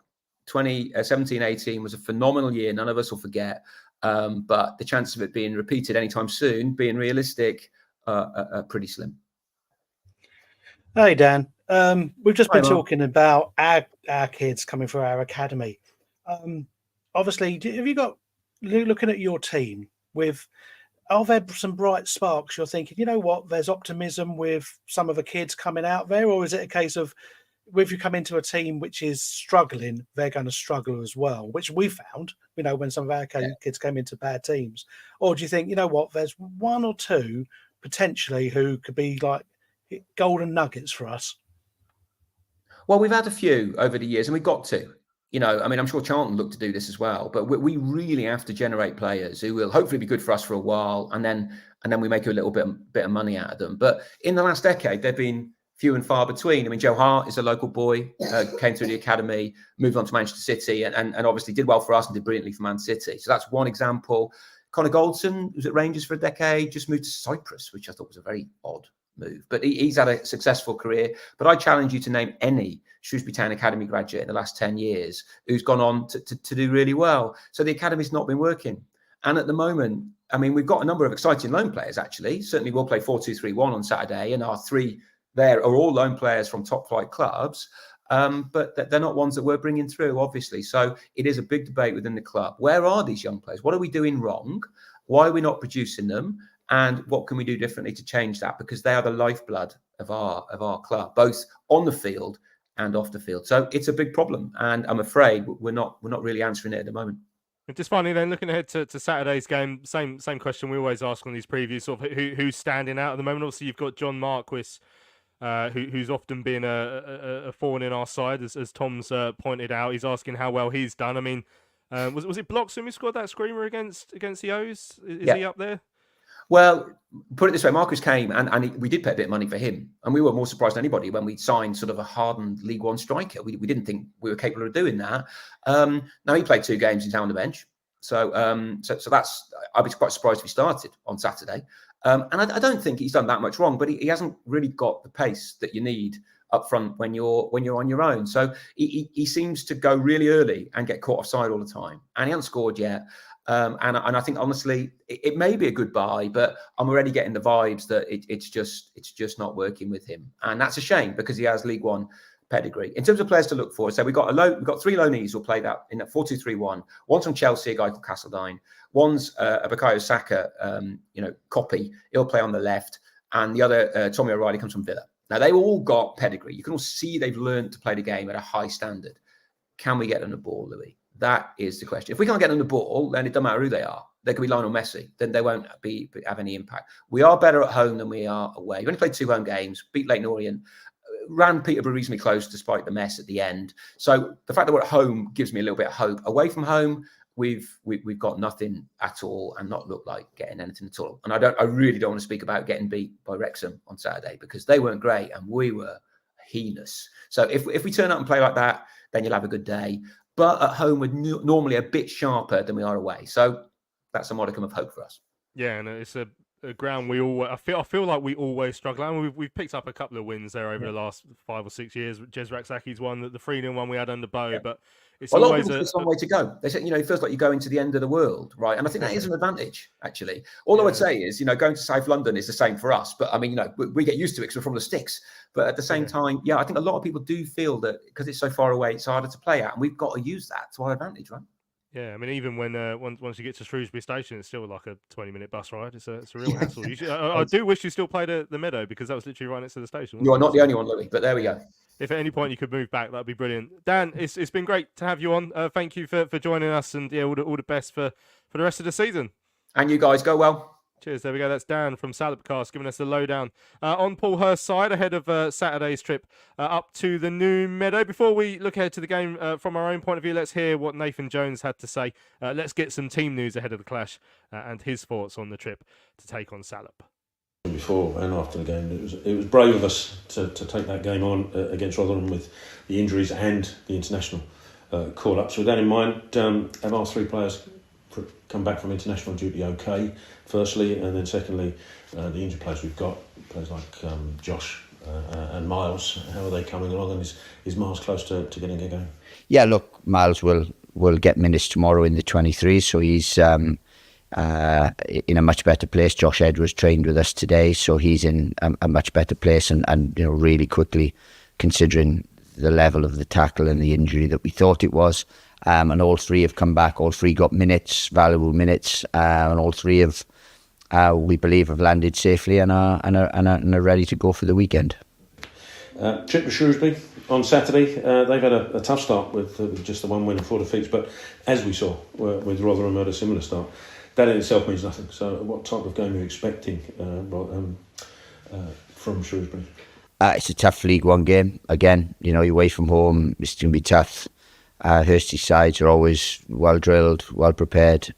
2017-18 was a phenomenal year. None of us will forget. But the chance of it being repeated anytime soon, being realistic, are pretty slim. Hey, Dan. We've just been Hi, Mark. talking about our kids coming through our academy. Obviously, have you got, looking at your team, are there some bright sparks you're thinking, you know what, there's optimism with some of the kids coming out there? Or is it a case of, if you come into a team which is struggling, they're going to struggle as well, which we found, when some of our kids came into bad teams? Or do you think, you know what, there's 1 or 2 potentially who could be like golden nuggets for us? Well, we've had a few over the years, and we've got to. I'm sure Charlton look to do this as well, but we really have to generate players who will hopefully be good for us for a while, and then we make a little bit of money out of them. But in the last decade, they've been few and far between. Joe Hart is a local boy, came through the academy, moved on to Manchester City, and obviously did well for us and did brilliantly for Man City. So that's one example. Connor Goldson was at Rangers for a decade, just moved to Cyprus, which I thought was a very odd move. But he's had a successful career. But I challenge you to name any Shrewsbury Town Academy graduate in the last 10 years who's gone on to do really well. So the academy's not been working. And at the moment, we've got a number of exciting loan players, actually. Certainly we'll play 4-2-3-1 on Saturday, and our 3 there are all loan players from top flight clubs. But they're not ones that we're bringing through, obviously. So it is a big debate within the club. Where are these young players? What are we doing wrong? Why are we not producing them? And what can we do differently to change that? Because they are the lifeblood of our club, both on the field and off the field. So it's a big problem, and I'm afraid we're not really answering it at the moment. Just finally, then, looking ahead to Saturday's game, same question we always ask on these previews: sort of who's standing out at the moment. Obviously, you've got John Marquis, who's often been a thorn in our side, as Tom's pointed out. He's asking how well he's done. Was it Bloxham who scored that screamer against the O's? Is he up there? Well, put it this way, Marcus came and we did pay a bit of money for him. And we were more surprised than anybody when we signed sort of a hardened League One striker. We didn't think we were capable of doing that. Now he played 2 games, he's down on the bench. So that's, I'd be quite surprised if he started on Saturday. And I don't think he's done that much wrong, but he hasn't really got the pace that you need up front when you're on your own. So he seems to go really early and get caught offside all the time. And he hasn't scored yet. And I think honestly, it may be a good buy, but I'm already getting the vibes that it's just not working with him, and that's a shame because he has League One pedigree. In terms of players to look for, so we've got three loanees who'll play that in that 4-2-3-1. One's from Chelsea, a guy called Castledine. One's a Bukayo Saka, copy. He'll play on the left, and the other Tommy O'Reilly comes from Villa. Now they've all got pedigree. You can all see they've learned to play the game at a high standard. Can we get them the ball, Louis? That is the question. If we can't get them the ball, then it doesn't matter who they are. They could be Lionel Messi. Then they won't have any impact. We are better at home than we are away. We only played 2 home games, beat Leyton Orient, ran Peterborough reasonably close despite the mess at the end. So the fact that we're at home gives me a little bit of hope. Away from home, we've got nothing at all and not looked like getting anything at all. And I really don't want to speak about getting beat by Wrexham on Saturday because they weren't great and we were heinous. So if we turn up and play like that, then you'll have a good day. But at home, we're normally a bit sharper than we are away. So that's a modicum of hope for us. Yeah, and it's a ground I feel like we always struggle. And we've picked up a couple of wins there over the last 5 or 6 years. Jez Raksaki's won, the 3-0 one we had under Bow, but it's a lot always of people say it's a long way to go. They say, it feels like you're going to the end of the world, right? And I think that is an advantage, actually. All I would say is, going to South London is the same for us. But I mean, we get used to it because we're from the sticks. But at the same time, I think a lot of people do feel that because it's so far away, it's harder to play at. And we've got to use that to our advantage, right? Yeah, I mean, even when once you get to Shrewsbury Station, it's still like a 20-minute bus ride. It's a real hassle. I do wish you still played at the Meadow because that was literally right next to the station. You are not the only one, Louis, but there we go. If at any point you could move back, that'd be brilliant. Dan, it's been great to have you on. Thank you for joining us, and all the best for the rest of the season. And you guys, go well. Cheers. There we go. That's Dan from SALOP giving us the lowdown on Paul Hurst's side ahead of Saturday's trip up to the new Meadow. Before we look ahead to the game from our own point of view, let's hear what Nathan Jones had to say. Let's get some team news ahead of the clash and his thoughts on the trip to take on SALOP. Before and after the game, it was brave of us to take that game on against Rotherham with the injuries and the international call-ups. With that in mind, have our 3 players come back from international duty okay, firstly, and then secondly, the injured players we've got, players like Josh and Miles, how are they coming along, and is Miles close to getting a game? Yeah, look, Miles will get minutes tomorrow in the 23s, so he's in a much better place. Josh Edwards trained with us today, so he's in a much better place and really quickly, considering the level of the tackle and the injury that we thought it was. And all 3 have come back. All 3 got minutes, valuable minutes, and all 3 have, we believe, have landed safely and are ready to go for the weekend. Trip to Shrewsbury on Saturday. They've had a tough start with just the 1 win and 4 defeats, but as we saw with Rotherham had a similar start. That in itself means nothing. So what type of game are you expecting from Shrewsbury? It's a tough League One game. Again, you're away from home. It's going to be tough. Hursty's sides are always well drilled, well prepared.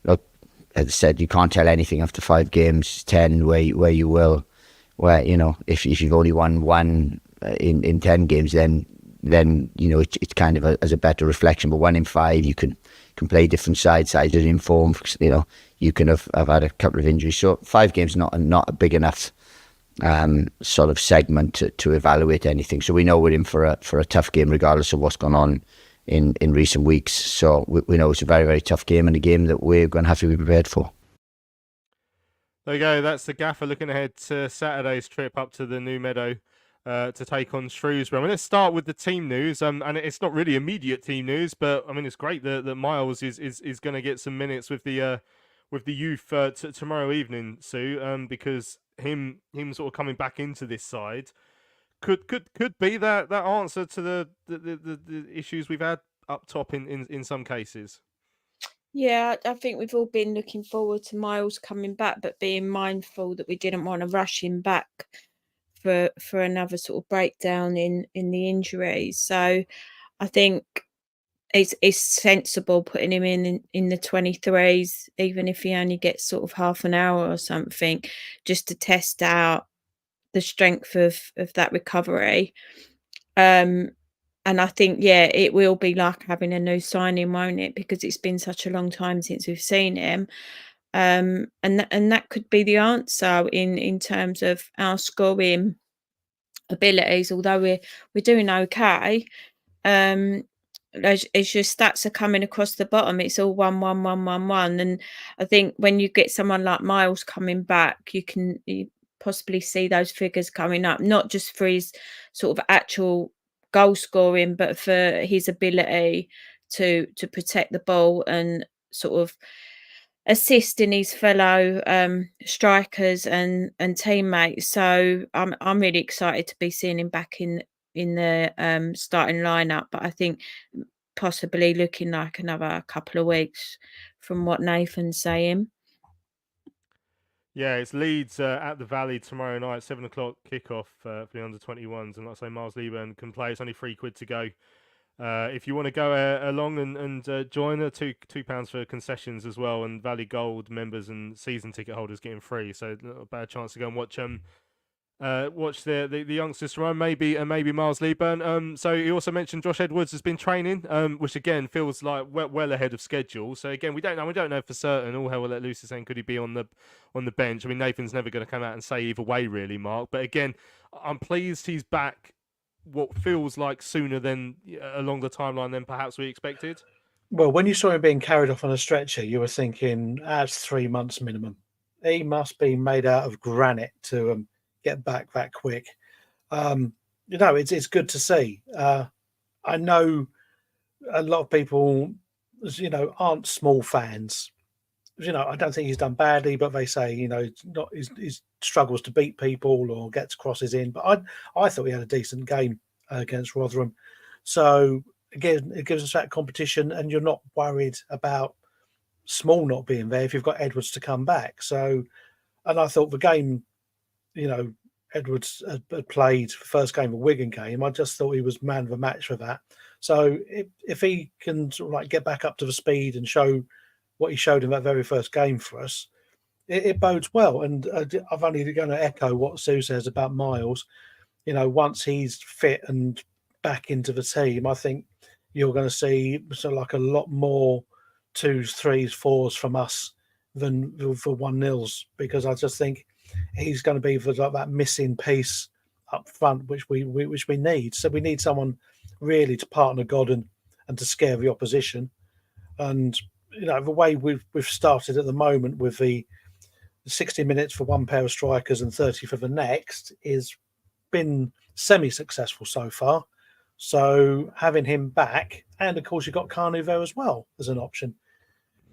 Look, as I said, you can't tell anything after 5 games, 10 where you will. Where if you've only won 1 in 10 games, then it's kind of as a better reflection. But 1 in 5, you can play different sides are in form. You can have had a couple of injuries. So 5 games not a big enough sort of segment to evaluate anything. So we know we're in for a tough game regardless of what's gone on in recent weeks. So we know it's a very, very tough game and a game that we're going to have to be prepared for. There you go. That's the gaffer looking ahead to Saturday's trip up to the new Meadow to take on Shrewsbury. I mean, let's start with the team news. And it's not really immediate team news, but I mean, it's great that Miles is going to get some minutes with the youth tomorrow evening, Sue, because him sort of coming back into this side could be that answer to the issues we've had up top in some cases. Yeah, I think we've all been looking forward to Miles coming back, but being mindful that we didn't want to rush him back for another sort of breakdown in the injuries. So I think it's sensible putting him in the 23s, even if he only gets sort of half an hour or something, just to test out the strength of that recovery. And I think, it will be like having a new signing, won't it? Because it's been such a long time since we've seen him. And that could be the answer in terms of our scoring abilities, although we're doing okay. as your stats are coming across the bottom, it's all 1-1-1-1-1. And I think when you get someone like Miles coming back, you possibly see those figures coming up, not just for his sort of actual goal scoring, but for his ability to protect the ball and sort of assisting his fellow strikers and teammates. So I'm really excited to be seeing him back in the starting lineup. But I think possibly looking like another couple of weeks from what Nathan's saying. Yeah, it's Leeds at the Valley tomorrow night, 7 o'clock kickoff for the under-21s. And like I say, Miles Lieburn can play. It's only £3 to go. If you want to go along and join, £2 for concessions as well, and Valley Gold members and season ticket holders getting free. So not a bad chance to go and watch the youngsters run, maybe Miles Lieburn. So he also mentioned Josh Edwards has been training, which again feels like well ahead of schedule. So again, we don't know for certain. All hell will let loose is saying could he be on the bench. I mean, Nathan's never going to come out and say either way, really, Mark. But again, I'm pleased he's back. What feels like sooner than along the timeline than perhaps we expected. Well, when you saw him being carried off on a stretcher, you were thinking that's 3 months minimum. He must be made out of granite to get back that quick. It's good to see. I know a lot of people, aren't small fans. I don't think he's done badly, but they say, he struggles to beat people or gets crosses in. But I thought he had a decent game against Rotherham. So again, it gives us that competition, and you're not worried about Small not being there if you've got Edwards to come back. So, and I thought the game, Edwards had played the first game of Wigan game. I just thought he was man of the match for that. So if he can sort of like get back up to the speed and show what he showed in that very first game for us, it bodes well. And I've only going to echo what Sue says about Miles. Once he's fit and back into the team, I think you're going to see sort of like a lot more 2s, 3s, 4s from us than for 1-0s, because I just think he's going to be like that missing piece up front, which we need. So we need someone really to partner Godden and to scare the opposition. And the way we've started at the moment with the 60 minutes for one pair of strikers and 30 for the next is been semi-successful so far. So having him back, and of course you've got Kanu there as well as an option.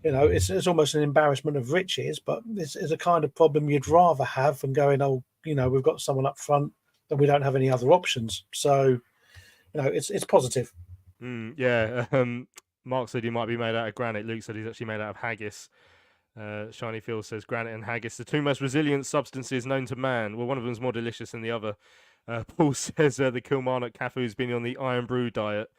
It's almost an embarrassment of riches, but it's a kind of problem you'd rather have than going, we've got someone up front and we don't have any other options. So, it's positive. Mark said he might be made out of granite. Luke said he's actually made out of haggis. Shiny Phil says granite and haggis, the two most resilient substances known to man. Well, one of them's more delicious than the other. Paul says the Kilmarnock Cafu's been on the Iron Brew diet,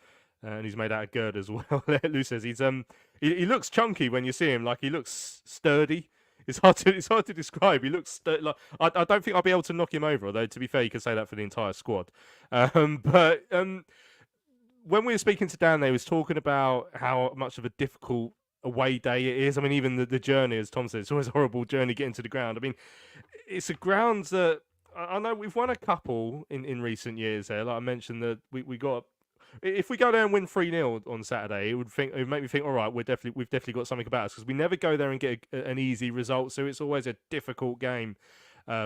and he's made out of gird as well. Lou says he looks chunky when you see him, like he looks sturdy. It's hard to describe. He looks like I don't think I'll be able to knock him over. Although to be fair, you could say that for the entire squad. But when we were speaking to Dan, they was talking about how much of a difficult away day it is. I mean, even the journey, as Tom said, it's always a horrible journey getting to the ground. I mean, it's a ground that I know we've won a couple in recent years there. Like I mentioned, that we got. If we go there and win 3-0 on Saturday, it would make me think, all right, we've definitely got something about us, because we never go there and get an easy result. So it's always a difficult game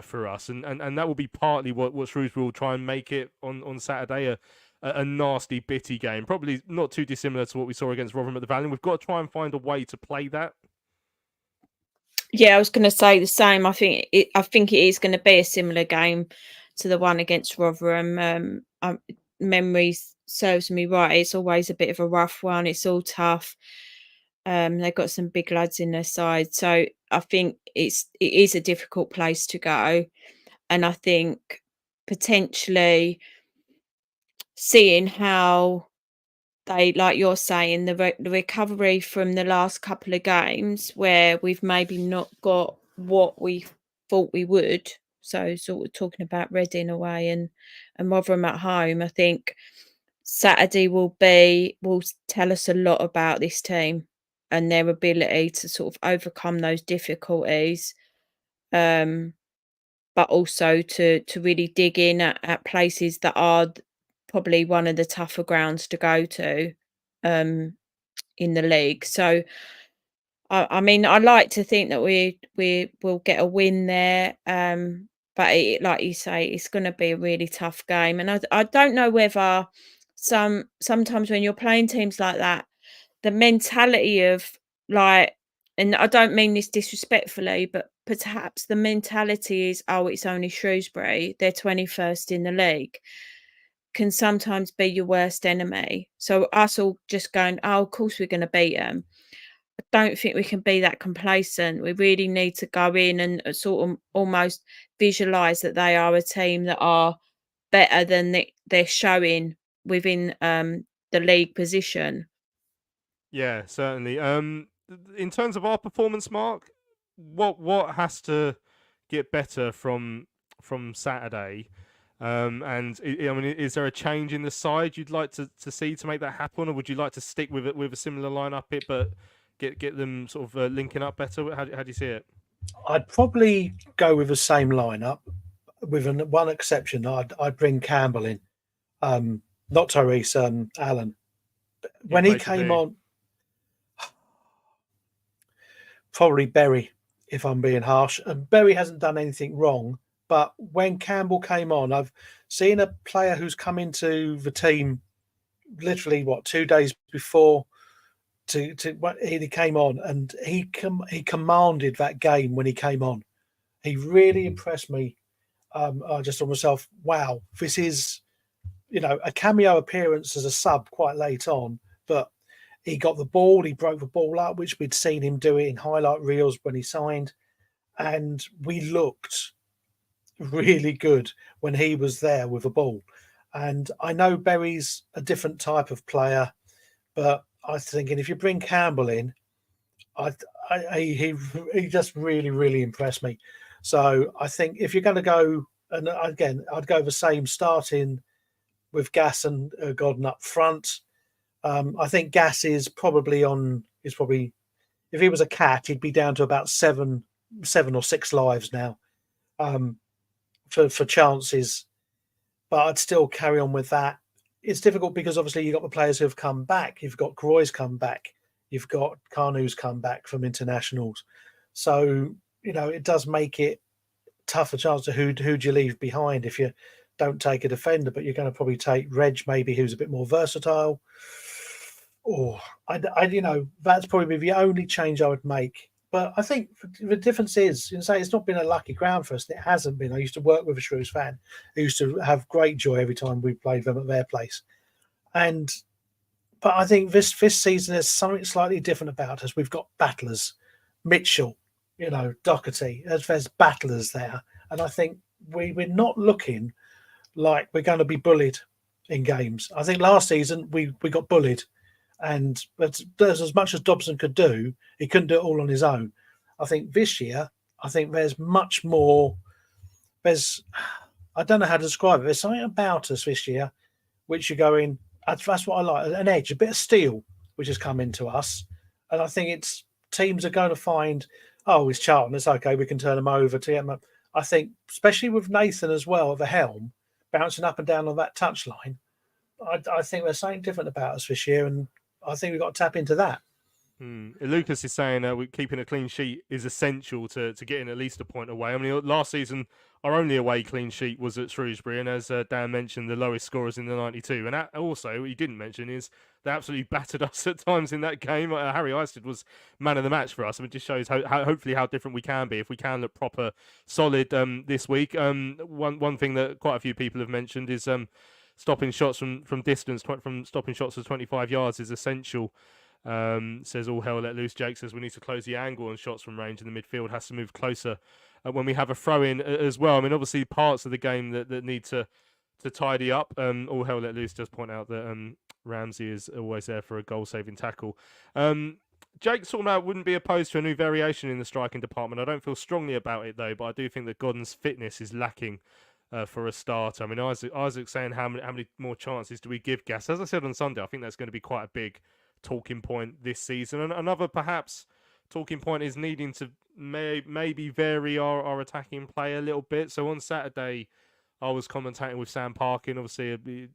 for us, and that will be partly what Shrewsbury will try and make it on Saturday. A nasty, bitty game, probably not too dissimilar to what we saw against Rotherham at the Valley. We've got to try and find a way to play that. Yeah, I was going to say the same. I think it is going to be a similar game to the one against Rotherham. Memory serves me right. It's always a bit of a rough one. It's all tough. They've got some big lads in their side, so I think it is a difficult place to go. And I think potentially seeing how they, like you're saying, the recovery from the last couple of games where we've maybe not got what we thought we would. So sort of talking about Reading away and Rotherham at home, I think Saturday will tell us a lot about this team and their ability to sort of overcome those difficulties, but also to really dig in at places that are probably one of the tougher grounds to go to. in the league. So, I mean, I like to think that we will get a win there. But like you say, it's going to be a really tough game, and I don't know whether sometimes when you're playing teams like that, the mentality of like, and I don't mean this disrespectfully, but perhaps the mentality is, oh, it's only Shrewsbury, they're 21st in the league, can sometimes be your worst enemy. So us all just going, oh, of course we're going to beat them. I don't think we can be that complacent. We really need to go in and sort of almost visualize that they are a team that are better than they're showing within the league position. Yeah, certainly. In terms of our performance, Mark, what has to get better from Saturday? And I mean, is there a change in the side you'd like to see to make that happen, or would you like to stick with it with a similar lineup, but get them sort of linking up better? How do you see it? I'd probably go with the same lineup, with one exception. I'd bring Campbell in, not Tyrese, Allen. When he came on, probably Berry, if I'm being harsh. And Berry hasn't done anything wrong, but when Campbell came on, I've seen a player who's come into the team literally 2 days before he came on, and he commanded that game when he came on. He really impressed me. I just thought myself, wow, this is a cameo appearance as a sub quite late on, but he got the ball, he broke the ball up, which we'd seen him do it in highlight reels when he signed, and we looked really good when he was there with the ball. And I know Berry's a different type of player, but I was thinking if you bring Campbell in, he just really, really impressed me. So I think if you're going to go, and again, I'd go the same, starting with Gas and Godden up front. I think Gas is probably if he was a cat, he'd be down to about seven or six lives now for chances. But I'd still carry on with that. It's difficult because obviously you've got the players who have come back. You've got Groy's come back. You've got Carnew's come back from internationals. So, it does make it tougher chance to who do you leave behind if you don't take a defender, but you're going to probably take Reg, maybe, who's a bit more versatile. Or that's probably the only change I would make. But I think the difference is, it's not been a lucky ground for us. It hasn't been. I used to work with a Shrews fan who used to have great joy every time we played them at their place. But I think this season there's something slightly different about us. We've got battlers, Mitchell, Doherty. There's battlers there, and I think we're not looking like we're going to be bullied in games. I think last season we got bullied. And there's as much as Dobson could do, he couldn't do it all on his own. I think this year, there's much more. I don't know how to describe it. There's something about us this year, which you're going, that's what I like, an edge, a bit of steel, which has come into us. And I think teams are going to find, oh, it's Charlton, it's okay, we can turn them over to him. I think, especially with Nathan as well at the helm, bouncing up and down on that touchline, I think there's something different about us this year, and I think we've got to tap into that. Lucas is saying keeping a clean sheet is essential to getting at least a point away. I mean, last season, our only away clean sheet was at Shrewsbury, and as Dan mentioned, the lowest scorers in the 92. And also, what he didn't mention is they absolutely battered us at times in that game. Harry Eisted was man of the match for us. I mean, it just shows hopefully how different we can be if we can look proper solid this week. One thing that quite a few people have mentioned is stopping shots from distance, from stopping shots to 25 yards is essential. Says all hell let loose. Jake says we need to close the angle on shots from range, and the midfield has to move closer when we have a throw in as well. I mean, obviously parts of the game that need to tidy up. All hell let loose does point out that Ramsey is always there for a goal saving tackle. Jake talking about wouldn't be opposed to a new variation in the striking department. I don't feel strongly about it though, but I do think that Godden's fitness is lacking. For a starter. I mean, Isaac saying how many more chances do we give Gas? As I said on Sunday, I think that's going to be quite a big talking point this season. And another perhaps talking point is needing to maybe vary our attacking play a little bit. So on Saturday, I was commentating with Sam Parkin. Obviously,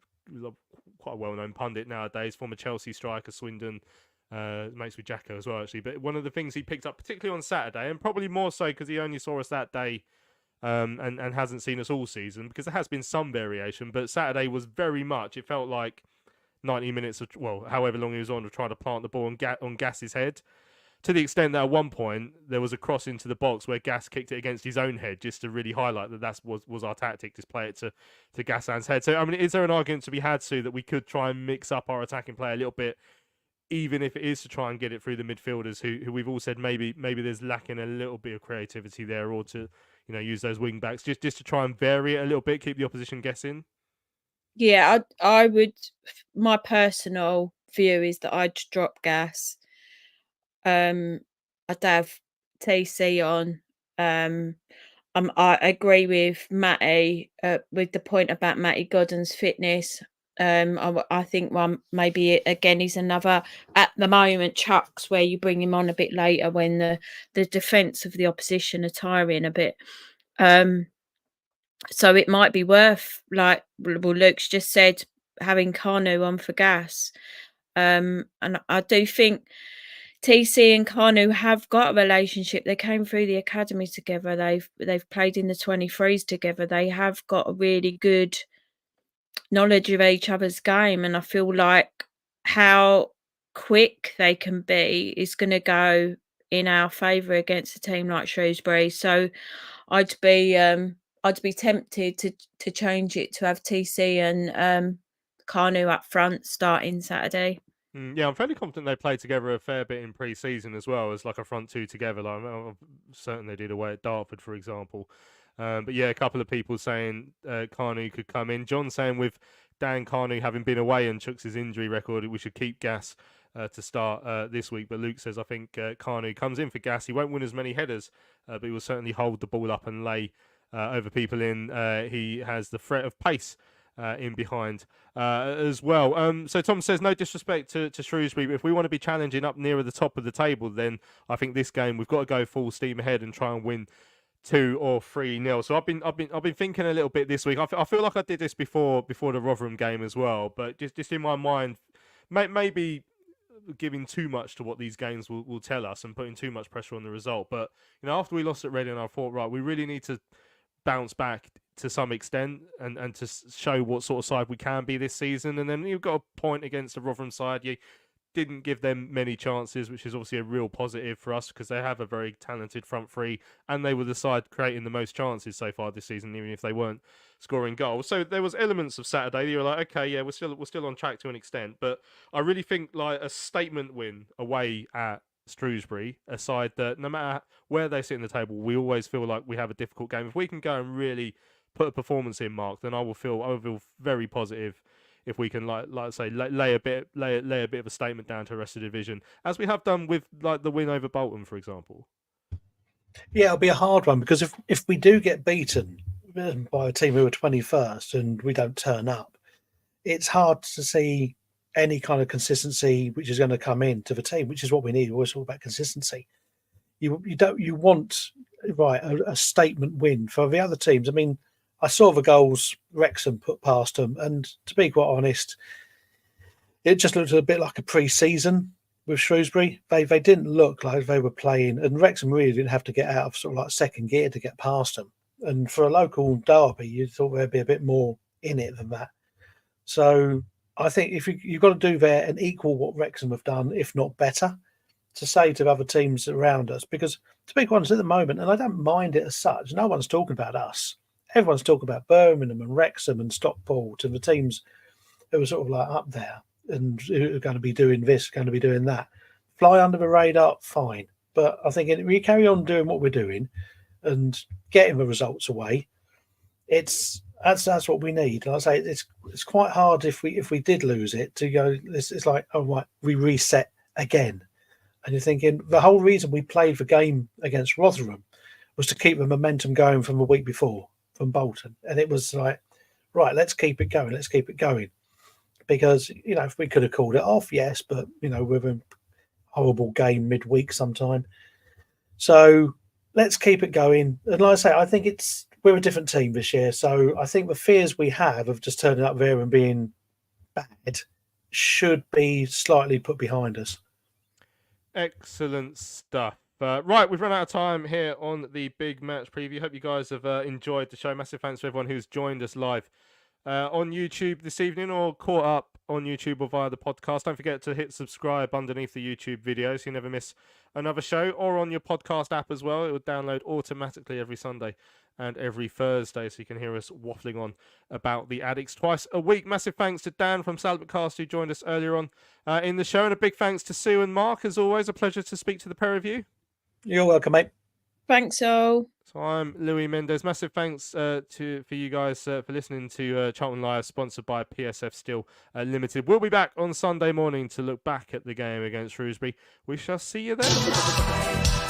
quite a well-known pundit nowadays, former Chelsea striker, Swindon, mates with Jacko as well, actually. But one of the things he picked up, particularly on Saturday, and probably more so because he only saw us that day, and hasn't seen us all season, because there has been some variation, but Saturday was very much, it felt like 90 minutes of, well, however long he was on, of trying to plant the ball on Gass's head, to the extent that at one point there was a cross into the box where Gass kicked it against his own head, just to really highlight that was our tactic, just play it to Gassan's head. So, I mean, is there an argument to be had, Sue, that we could try and mix up our attacking play a little bit, even if it is to try and get it through the midfielders, who we've all said maybe there's lacking a little bit of creativity there, or to, you know, use those wing backs just to try and vary it a little bit, keep the opposition guessing? Yeah, I would. My personal view is that I'd drop Gas. I'd have TC on. I agree with Matty with the point about Matty Godden's fitness. I think one maybe again is another at the moment chucks where you bring him on a bit later when the defence of the opposition are tiring a bit. So it might be worth, like Luke's just said, having Kanu on for Gas. And I do think TC and Kanu have got a relationship. They came through the academy together. They've played in the 23s together. They have got a really good knowledge of each other's game, and I feel like how quick they can be is going to go in our favour against a team like Shrewsbury. So I'd be tempted to change it to have TC and Kanu up front starting Saturday. Yeah, I'm fairly confident they played together a fair bit in pre-season as well, as like a front two together. Like, I'm certain they did away at Dartford, for example. But yeah, a couple of people saying Kanu could come in. John saying with Dan Kanu having been away and Chuck's injury record, we should keep Gas to start this week. But Luke says, I think Kanu comes in for Gas. He won't win as many headers, but he will certainly hold the ball up and lay over people in. He has the threat of pace in behind as well. So Tom says, no disrespect to Shrewsbury, but if we want to be challenging up nearer the top of the table, then I think this game we've got to go full steam ahead and try and win 2 or 3-0. So I've been thinking a little bit this week. I feel like I did this before the Rotherham game as well, but just in my mind, maybe giving too much to what these games will tell us and putting too much pressure on the result. But you know, after we lost at Reading, I thought, right, we really need to bounce back to some extent and to show what sort of side we can be this season. And then you've got a point against the Rotherham side. You didn't give them many chances, which is obviously a real positive for us because they have a very talented front three and they were the side creating the most chances so far this season, even if they weren't scoring goals. So there was elements of Saturday. You were like, okay, yeah, we're still on track to an extent, but I really think like a statement win away at Shrewsbury, a side that no matter where they sit in the table, we always feel like we have a difficult game. If we can go and really put a performance in, Mark, then I will feel very positive if we can, like I say, lay a bit of a statement down to the rest of the division, as we have done with like the win over Bolton, for example. Yeah, it'll be a hard one because if we do get beaten by a team who are 21st and we don't turn up, it's hard to see any kind of consistency which is going to come into the team, which is what we need. We always talk about consistency. You want a statement win for the other teams. I mean, I saw the goals Wrexham put past them, and to be quite honest, it just looked a bit like a pre-season with Shrewsbury. They didn't look like they were playing, and Wrexham really didn't have to get out of sort of like second gear to get past them. And for a local derby, you thought there'd be a bit more in it than that. So I think if you've got to do there and equal what Wrexham have done, if not better, to say to other teams around us, because to be honest, at the moment, and I don't mind it as such, no one's talking about us. Everyone's talking about Birmingham and Wrexham and Stockport and the teams who are sort of like up there and who are going to be doing this, going to be doing that. Fly under the radar, fine. But I think if we carry on doing what we're doing and getting the results away, that's what we need. And I say it's quite hard if we did lose it to go. It's like, oh right, we reset again. And you're thinking the whole reason we played the game against Rotherham was to keep the momentum going from the week before from Bolton. And it was like, right, let's keep it going. Because, you know, if we could have called it off, yes, but, you know, with a horrible game midweek sometime. So let's keep it going. And like I say, I think we're a different team this year. So I think the fears we have of just turning up there and being bad should be slightly put behind us. Excellent stuff. Right, we've run out of time here on the big match preview. Hope you guys have enjoyed the show. Massive thanks to everyone who's joined us live on YouTube this evening or caught up on YouTube or via the podcast. Don't forget to hit subscribe underneath the YouTube video so you never miss another show, or on your podcast app as well. It will download automatically every Sunday and every Thursday, so you can hear us waffling on about the Addicks twice a week. Massive thanks to Dan from SALOP who joined us earlier on in the show, and a big thanks to Sue and Mark. As always, a pleasure to speak to the pair of you. You're welcome, mate. Thanks all. So I'm Louis Mendes. Massive thanks for you guys for listening to Charlton Live, sponsored by PSF Steel Limited. We'll be back on Sunday morning to look back at the game against Shrewsbury. We shall see you then.